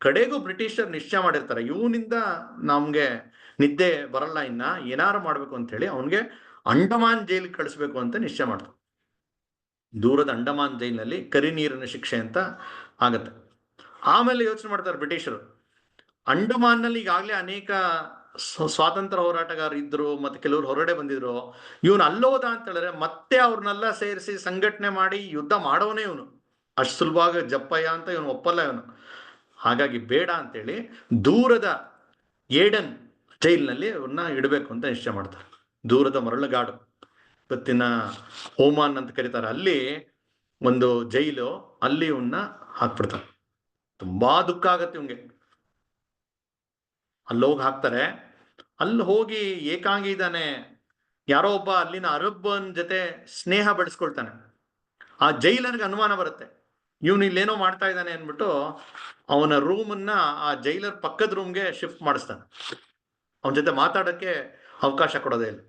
ಕಡೆಗೂ ಬ್ರಿಟಿಷರ್ ನಿಶ್ಚಯ ಮಾಡಿರ್ತಾರೆ, ಇವನಿಂದ ನಮ್ಗೆ ನಿದ್ದೆ ಬರಲ್ಲ, ಇನ್ನ ಏನಾರು ಮಾಡ್ಬೇಕು ಅಂತ ಹೇಳಿ ಅವನಿಗೆ ಅಂಡಮಾನ್ ಜೈಲಿಗೆ ಕಳಿಸ್ಬೇಕು ಅಂತ ನಿಶ್ಚಯ ಮಾಡ್ತಾರೆ. ದೂರದ ಅಂಡಮಾನ್ ಜೈಲಿನಲ್ಲಿ ಕರಿ ನೀರಿನ ಶಿಕ್ಷೆ ಅಂತ ಆಗತ್ತೆ. ಆಮೇಲೆ ಯೋಚನೆ ಮಾಡ್ತಾರೆ ಬ್ರಿಟಿಷರು, ಅಂಡಮಾನ್ನಲ್ಲಿ ಈಗಾಗಲೇ ಅನೇಕ ಸ್ವಾತಂತ್ರ್ಯ ಹೋರಾಟಗಾರರು ಇದ್ರು, ಮತ್ತೆ ಕೆಲವರು ಹೊರಗಡೆ ಬಂದಿದ್ರು. ಇವನು ಅಲ್ಲೋದ ಅಂತ ಹೇಳಿದ್ರೆ ಮತ್ತೆ ಅವ್ರನ್ನೆಲ್ಲ ಸೇರಿಸಿ ಸಂಘಟನೆ ಮಾಡಿ ಯುದ್ಧ ಮಾಡೋನೇ ಇವನು. ಅಷ್ಟು ಸುಲಭವಾಗಿ ಜಪ್ಪಯ್ಯ ಅಂತ ಇವನು ಒಪ್ಪಲ್ಲ ಇವನು. ಹಾಗಾಗಿ ಬೇಡ ಅಂತೇಳಿ ದೂರದ ಏಡನ್ ಜೈಲಿನಲ್ಲಿ ಅವ್ರನ್ನ ಇಡಬೇಕು ಅಂತ ನಿಶ್ಚಯ ಮಾಡ್ತಾರೆ. ದೂರದ ಮರಳುಗಾಡು, ಇವತ್ತಿನ ಓಮಾನ್ ಅಂತ ಕರೀತಾರೆ, ಅಲ್ಲಿ ಒಂದು ಜೈಲು, ಅಲ್ಲಿ ಇವನ್ನ ಹಾಕ್ಬಿಡ್ತಾರೆ. ತುಂಬಾ ದುಃಖ ಆಗತ್ತೆ ಇವ್ಗೆ. ಅಲ್ಲಿ ಹೋಗಿ ಹಾಕ್ತಾರೆ. ಅಲ್ಲಿ ಹೋಗಿ ಏಕಾಂಗಿ ಇದ್ದಾನೆ. ಯಾರೋ ಒಬ್ಬ ಅಲ್ಲಿನ ಅರಬ್ಬನ್ ಜೊತೆ ಸ್ನೇಹ ಬೆಳೆಸ್ಕೊಳ್ತಾನೆ. ಆ ಜೈಲರ್ಗೆ ಅನುಮಾನ ಬರುತ್ತೆ, ಇವನು ಇಲ್ಲೇನೋ ಮಾಡ್ತಾ ಇದ್ದಾನೆ ಅಂದ್ಬಿಟ್ಟು ಅವನ ರೂಮನ್ನ ಆ ಜೈಲರ್ ಪಕ್ಕದ ರೂಮ್ಗೆ ಶಿಫ್ಟ್ ಮಾಡಿಸ್ತಾನೆ. ಅವನ ಜೊತೆ ಮಾತಾಡಕ್ಕೆ ಅವಕಾಶ ಕೊಡೋದೇ ಇಲ್ಲ.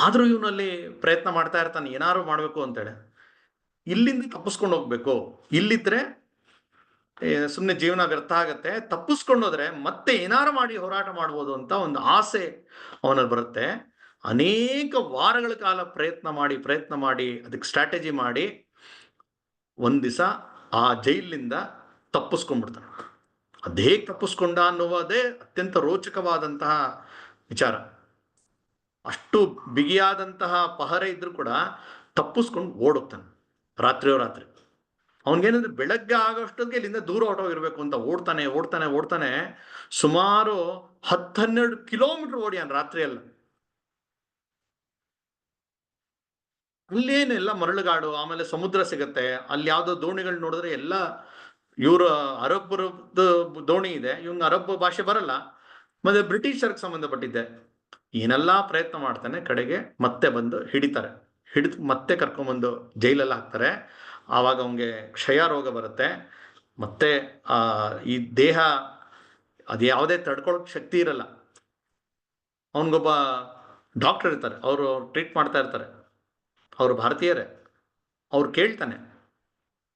ಆದ್ರೂ ಇವನಲ್ಲಿ ಪ್ರಯತ್ನ ಮಾಡ್ತಾ ಇರ್ತಾನೆ, ಏನಾರು ಮಾಡ್ಬೇಕು ಅಂತೇಳಿ. ಇಲ್ಲಿಂದ ತಪ್ಪಿಸ್ಕೊಂಡು ಹೋಗ್ಬೇಕು, ಇಲ್ಲಿದ್ರೆ ಸುಮ್ಮನೆ ಜೀವನ ವ್ಯರ್ಥ ಆಗತ್ತೆ, ತಪ್ಪಿಸ್ಕೊಂಡೋದ್ರೆ ಮತ್ತೆ ಏನಾರು ಮಾಡಿ ಹೋರಾಟ ಮಾಡ್ಬೋದು ಅಂತ ಒಂದು ಆಸೆ ಅವನಲ್ಲಿ ಬರುತ್ತೆ. ಅನೇಕ ವಾರಗಳ ಕಾಲ ಪ್ರಯತ್ನ ಮಾಡಿ ಅದಕ್ಕೆ ಸ್ಟ್ರಾಟಜಿ ಮಾಡಿ ಒಂದ್ ದಿವಸ ಆ ಜೈಲಿನಿಂದ ತಪ್ಪಿಸ್ಕೊಂಡ್ಬಿಡ್ತಾನೆ. ಅದ್ ಹೇಗೆ ತಪ್ಪಿಸ್ಕೊಂಡ ಅನ್ನುವುದೇ ಅತ್ಯಂತ ರೋಚಕವಾದಂತಹ ವಿಚಾರ. ಅಷ್ಟು ಬಿಗಿಯಾದಂತಹ ಪಹರೆ ಇದ್ರೂ ಕೂಡ ತಪ್ಪಿಸ್ಕೊಂಡು ಓಡೋಗ್ತಾನೆ ರಾತ್ರಿ. ಅವನಿಗೇನಂದ್ರೆ ಬೆಳಗ್ಗೆ ಆಗೋಷ್ಟೊತ್ತಿಗೆ ಇಲ್ಲಿಂದ ದೂರ ಹೊರಟೋಗಿರ್ಬೇಕು ಅಂತ ಓಡ್ತಾನೆ. ಸುಮಾರು 10-12 ಕಿಲೋಮೀಟರ್ ಓಡಿಯಾನ ರಾತ್ರಿ ಎಲ್ಲ. ಅಲ್ಲೇನೆಲ್ಲ ಮರಳುಗಾಡು, ಆಮೇಲೆ ಸಮುದ್ರ ಸಿಗತ್ತೆ. ಅಲ್ಲಿ ಯಾವ್ದೋ ದೋಣಿಗಳು ನೋಡಿದ್ರೆ ಎಲ್ಲ ಇವ್ರ ಅರಬ್ಬರದ್ದು ದೋಣಿ ಇದೆ, ಇವ್ನ ಅರಬ್ ಭಾಷೆ ಬರಲ್ಲ, ಮತ್ತೆ ಬ್ರಿಟಿಷರ್ಗೆ ಸಂಬಂಧಪಟ್ಟಿದ್ದೆ. ಏನೆಲ್ಲಾ ಪ್ರಯತ್ನ ಮಾಡ್ತಾನೆ, ಕಡೆಗೆ ಮತ್ತೆ ಬಂದು ಹಿಡಿತಾರೆ. ಹಿಡಿದು ಮತ್ತೆ ಕರ್ಕೊಂಡ್ಬಂದು ಜೈಲಲ್ಲಿ ಹಾಕ್ತಾರೆ. ಆವಾಗ ಅವನಿಗೆ ಕ್ಷಯ ರೋಗ ಬರುತ್ತೆ. ಮತ್ತೆ ಈ ದೇಹ ಅದು ಯಾವುದೇ ತಡ್ಕೊಳಕ್ ಶಕ್ತಿ ಇರಲ್ಲ. ಅವನಿಗೊಬ್ಬ ಡಾಕ್ಟರ್ ಇರ್ತಾರೆ, ಅವರು ಟ್ರೀಟ್ ಮಾಡ್ತಾ ಇರ್ತಾರೆ, ಅವರು ಭಾರತೀಯರೇ. ಅವ್ರು ಕೇಳ್ತಾನೆ,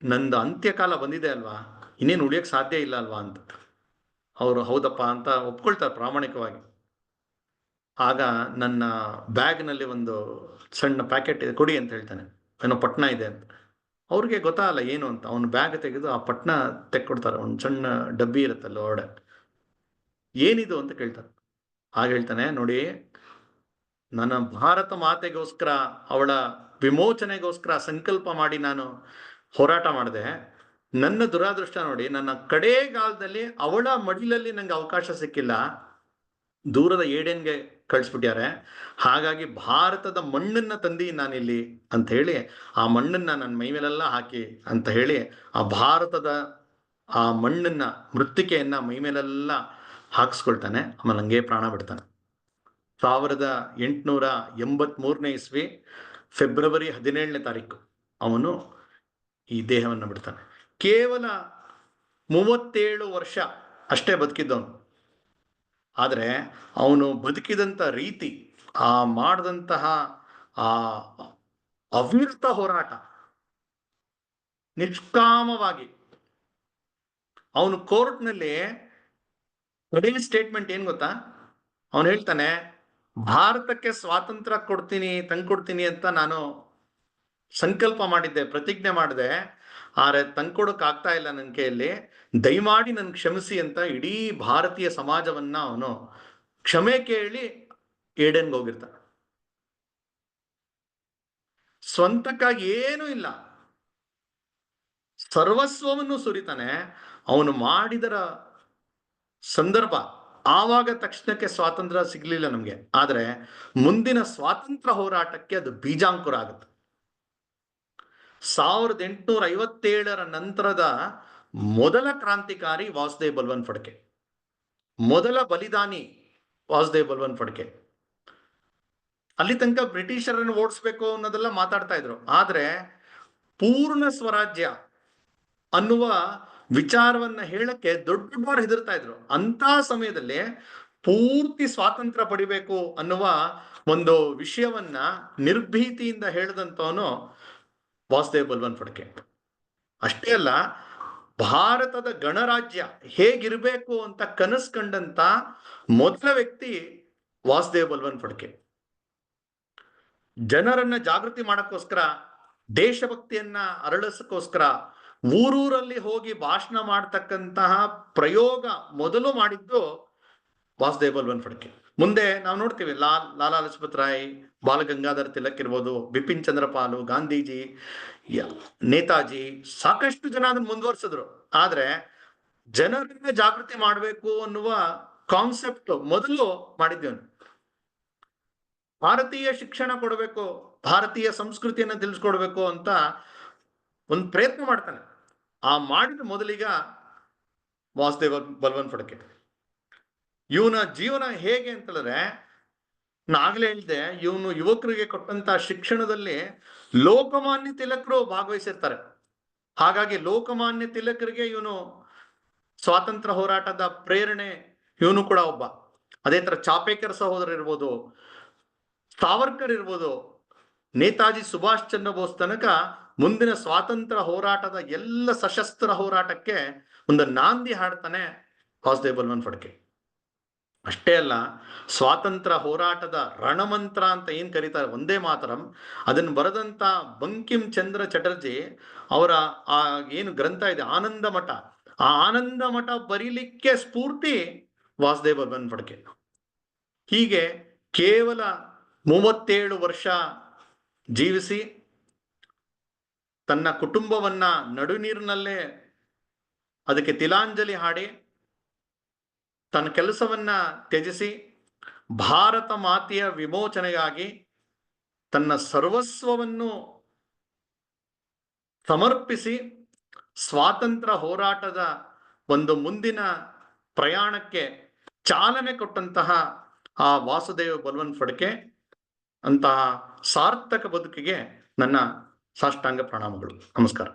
ನಂದು ಅಂತ್ಯಕಾಲ ಬಂದಿದೆ ಅಲ್ವಾ, ಇನ್ನೇನು ಉಳಿಯಕ್ಕೆ ಸಾಧ್ಯ ಇಲ್ಲ ಅಲ್ವಾ ಅಂತ. ಅವರು ಹೌದಪ್ಪ ಅಂತ ಒಪ್ಕೊಳ್ತಾರೆ ಪ್ರಾಮಾಣಿಕವಾಗಿ. ಆಗ ನನ್ನ ಬ್ಯಾಗ್ನಲ್ಲಿ ಒಂದು ಸಣ್ಣ ಪ್ಯಾಕೆಟ್ ಇದೆ, ಕೊಡಿ ಅಂತ ಹೇಳ್ತಾನೆ. ಏನೋ ಪಟ್ನ ಇದೆ ಅಂತ. ಅವ್ರಿಗೆ ಗೊತ್ತಾಗಲ್ಲ ಏನು ಅಂತ. ಅವನು ಬ್ಯಾಗ್ ತೆಗೆದು ಆ ಪಟ್ನ ತೆಕ್ಕೊಡ್ತಾರೆ. ಒಂದು ಸಣ್ಣ ಡಬ್ಬಿ ಇರುತ್ತಲ್ಲ ಒಳಗಡೆ. ಏನಿದು ಅಂತ ಕೇಳ್ತಾರೆ. ಆಗ ಹೇಳ್ತಾನೆ, ನೋಡಿ, ನನ್ನ ಭಾರತ ಮಾತೆಗೋಸ್ಕರ, ಅವಳ ವಿಮೋಚನೆಗೋಸ್ಕರ ಸಂಕಲ್ಪ ಮಾಡಿ ನಾನು ಹೋರಾಟ ಮಾಡಿದೆ. ನನ್ನ ದುರಾದೃಷ್ಟ ನೋಡಿ, ನನ್ನ ಕಡೆಗಾಲದಲ್ಲಿ ಅವಳ ಮಡಿಲಲ್ಲಿ ನಂಗೆ ಅವಕಾಶ ಸಿಕ್ಕಿಲ್ಲ, ದೂರದ ಏಡೆನ್ಗೆ ಕಳಿಸ್ಬಿಟ್ಟಾರೆ. ಹಾಗಾಗಿ ಭಾರತದ ಮಣ್ಣನ್ನ ತಂದು ನಾನಿಲ್ಲಿ ಅಂತ ಹೇಳಿ ಆ ಮಣ್ಣನ್ನ ನನ್ನ ಮೈ ಮೇಲೆಲ್ಲ ಹಾಕಿ ಅಂತ ಹೇಳಿ ಆ ಭಾರತದ ಆ ಮಣ್ಣನ್ನ, ಮೃತ್ತಿಕೆಯನ್ನ ಮೈ ಮೇಲೆಲ್ಲ ಹಾಕಿಸ್ಕೊಳ್ತಾನೆ. ಆಮೇಲೆ ಹಂಗೆ ಪ್ರಾಣ ಬಿಡ್ತಾನೆ. 1883 ಇಸ್ವಿ ಫೆಬ್ರವರಿ 17ನೇ ತಾರೀಕು ಅವನು ಈ ದೇಹವನ್ನು ಬಿಡ್ತಾನೆ. ಕೇವಲ 37 ವರ್ಷ ಅಷ್ಟೇ ಬದುಕಿದ್ದವನು. ಆದರೆ ಅವನು ಬದುಕಿದಂಥ ರೀತಿ, ಆ ಮಾಡಿದಂತಹ ಆ ಅವಿರತ ಹೋರಾಟ, ನಿಷ್ಕಾಮವಾಗಿ ಅವನು ಕೋರ್ಟ್ನಲ್ಲಿ ಕಡೆ ಸ್ಟೇಟ್ಮೆಂಟ್ ಏನ್ ಗೊತ್ತಾ? ಅವನು ಹೇಳ್ತಾನೆ, ಭಾರತಕ್ಕೆ ಸ್ವಾತಂತ್ರ್ಯ ತಂದ್ಕೊಡ್ತೀನಿ ಅಂತ ನಾನು ಸಂಕಲ್ಪ ಮಾಡಿದ್ದೆ, ಪ್ರತಿಜ್ಞೆ ಮಾಡಿದೆ, ಆದರೆ ತಂದ್ಕೊಡಕ್ ಆಗ್ತಾ ಇಲ್ಲ ನನ್ನ ಕೈಯಲ್ಲಿ, ದಯಮಾಡಿ ನನ್ ಕ್ಷಮಿಸಿ ಅಂತ ಇಡೀ ಭಾರತೀಯ ಸಮಾಜವನ್ನ ಅವನು ಕ್ಷಮೆ ಕೇಳಿ ಏಡೆನ್ಗೆ ಹೋಗಿರ್ತಾನೆ. ಸ್ವಂತಕ್ಕಾಗಿ ಏನೂ ಇಲ್ಲ, ಸರ್ವಸ್ವವನ್ನು ಸುರಿತಾನೆ. ಅವನು ಮಾಡಿದರ ಸಂದರ್ಭ ಆವಾಗ ತಕ್ಷಣಕ್ಕೆ ಸ್ವಾತಂತ್ರ್ಯ ಸಿಗ್ಲಿಲ್ಲ ನಮ್ಗೆ, ಆದ್ರೆ ಮುಂದಿನ ಸ್ವಾತಂತ್ರ್ಯ ಹೋರಾಟಕ್ಕೆ ಅದು ಬೀಜಾಂಕುರ ಆಗುತ್ತೆ. 1857 ನಂತರದ ಮೊದಲ ಕ್ರಾಂತಿಕಾರಿ ವಾಸುದೇವ್ ಬಲ್ವನ್ ಫಡ್ಕೆ, ಮೊದಲ ಬಲಿದಾನಿ ವಾಸುದೇವ್ ಬಲ್ವನ್ ಫಡ್ಕೆ. ಅಲ್ಲಿ ತನಕ ಬ್ರಿಟಿಷರನ್ನು ಓಡಿಸ್ಬೇಕು ಅನ್ನೋದೆಲ್ಲ ಮಾತಾಡ್ತಾ ಇದ್ರು, ಆದ್ರೆ ಪೂರ್ಣ ಸ್ವರಾಜ್ಯ ಅನ್ನುವ ವಿಚಾರವನ್ನ ಹೇಳಕ್ಕೆ ದೊಡ್ಡವರು ಹೆದರ್ತಾ ಇದ್ರು. ಅಂತ ಸಮಯದಲ್ಲಿ ಪೂರ್ತಿ ಸ್ವಾತಂತ್ರ್ಯ ಪಡಿಬೇಕು ಅನ್ನುವ ಒಂದು ವಿಷಯವನ್ನ ನಿರ್ಭೀತಿಯಿಂದ ಹೇಳಿದಂತವನು ವಾಸುದೇವ್ ಬಲ್ವನ್ ಫಡ್ಕೆ. ಅಷ್ಟೇ ಅಲ್ಲ, ಭಾರತದ ಗಣರಾಜ್ಯ ಹೇಗಿರ್ಬೇಕು ಅಂತ ಕನಸು ಕಂಡಂತ ಮೊದಲ ವ್ಯಕ್ತಿ ವಾಸುದೇವ್ ಬಲ್ವನ್ ಫಡ್ಕೆ. ಜನರನ್ನ ಜಾಗೃತಿ ಮಾಡಕ್ಕೋಸ್ಕರ, ದೇಶಭಕ್ತಿಯನ್ನ ಅರಳಿಸಕ್ಕೋಸ್ಕರ ಊರೂರಲ್ಲಿ ಹೋಗಿ ಭಾಷಣ ಮಾಡ್ತಕ್ಕಂತಹ ಪ್ರಯೋಗ ಮೊದಲು ಮಾಡಿದ್ದು ವಾಸುದೇವ್ ಬಲ್ವನ್ ಫಡ್ಕೆ. ಮುಂದೆ ನಾವು ನೋಡ್ತೀವಿ ಲಾಲಾ ಲಜಪತ್ ರಾಯ್, ಬಾಲ ಗಂಗಾಧರ್ ತಿಲಕ್ ಇರ್ಬೋದು, ಬಿಪಿನ್ ಚಂದ್ರ ಪಾಲು, ಗಾಂಧೀಜಿ, ನೇತಾಜಿ, ಸಾಕಷ್ಟು ಜನ ಅದನ್ನ ಮುಂದುವರ್ಸಿದ್ರು. ಆದ್ರೆ ಜನರನ್ನ ಜಾಗೃತಿ ಮಾಡಬೇಕು ಅನ್ನುವ ಕಾನ್ಸೆಪ್ಟ್ ಮೊದಲು ಮಾಡಿದ್ದೇವೆ. ಭಾರತೀಯ ಶಿಕ್ಷಣ ಕೊಡಬೇಕು, ಭಾರತೀಯ ಸಂಸ್ಕೃತಿಯನ್ನ ತಿಳಿಸ್ಕೊಡ್ಬೇಕು ಅಂತ ಒಂದು ಪ್ರಯತ್ನ ಮಾಡ್ತಾನೆ. ಆ ಮಾಡಿದ ಮೊದಲಿಗ ವಾಸುದೇವ್ ಬಲ್ವನ್ ಫಡ್ಕೆ. ಇವನ ಜೀವನ ಹೇಗೆ ಅಂತಂದ್ರೆ, ನಾಗಲೇ ಹೇಳಿದೆ, ಇವನು ಯುವಕರಿಗೆ ಕೊಟ್ಟಂತ ಶಿಕ್ಷಣದಲ್ಲಿ ಲೋಕಮಾನ್ಯ ತಿಲಕರು ಭಾಗವಹಿಸಿರ್ತಾರೆ. ಹಾಗಾಗಿ ಲೋಕಮಾನ್ಯ ತಿಲಕರಿಗೆ ಇವನು ಸ್ವಾತಂತ್ರ್ಯ ಹೋರಾಟದ ಪ್ರೇರಣೆ, ಇವನು ಕೂಡ ಒಬ್ಬ. ಅದೇ ತರ ಚಾಪೇಕರ್ ಸಹೋದರ ಇರ್ಬೋದು, ಸಾವರ್ಕರ್ ಇರ್ಬೋದು, ನೇತಾಜಿ ಸುಭಾಷ್ ಚಂದ್ರ ಬೋಸ್ ತನಕ ಮುಂದಿನ ಸ್ವಾತಂತ್ರ್ಯ ಹೋರಾಟದ ಎಲ್ಲ ಸಶಸ್ತ್ರ ಹೋರಾಟಕ್ಕೆ ಒಂದು ನಾಂದಿ ಹಾಡ್ತಾನೆ ವಾಸುದೇವ್ ಬಲ್ವನ್ ಫಡ್ಕೆ. ಅಷ್ಟೇ ಅಲ್ಲ, ಸ್ವಾತಂತ್ರ್ಯ ಹೋರಾಟದ ರಣಮಂತ್ರ ಅಂತ ಏನ್ ಕರೀತಾರೆ, ಒಂದೇ ಮಾತರಂ, ಅದನ್ನು ಬರೆದಂತ ಬಂಕಿಂ ಚಂದ್ರ ಚಟರ್ಜಿ ಅವರ ಆ ಏನು ಗ್ರಂಥ ಇದೆ ಆನಂದ ಮಠ, ಆ ಆನಂದ ಮಠ ಬರೀಲಿಕ್ಕೆ ಸ್ಫೂರ್ತಿ ವಾಸುದೇವ್ ಬಲ್ವನ್ ಫಡ್ಕೆ. ಹೀಗೆ ಕೇವಲ 37 ವರ್ಷ ಜೀವಿಸಿ ತನ್ನ ಕುಟುಂಬವನ್ನ ನಡುನೀರಿನಲ್ಲೇ ಅದಕ್ಕೆ ತಿಲಾಂಜಲಿ ಹಾಡಿ ತನ್ನ ಕೆಲಸವನ್ನ ತ್ಯಜಿಸಿ ಭಾರತ ಮಾತೆಯ ವಿಮೋಚನೆಗಾಗಿ ತನ್ನ ಸರ್ವಸ್ವವನ್ನು ಸಮರ್ಪಿಸಿ ಸ್ವಾತಂತ್ರ್ಯ ಹೋರಾಟದ ಒಂದು ಮುಂದಿನ ಪ್ರಯಾಣಕ್ಕೆ ಚಾಲನೆ ಕೊಟ್ಟಂತಹ ಆ ವಾಸುದೇವ್ ಬಲ್ವನ್ ಫಡ್ಕೆ ಅಂತಹ ಸಾರ್ಥಕ ಬದುಕಿಗೆ ನನ್ನ ಸಾಷ್ಟಾಂಗ ಪ್ರಣಾಮಗಳು. ನಮಸ್ಕಾರ.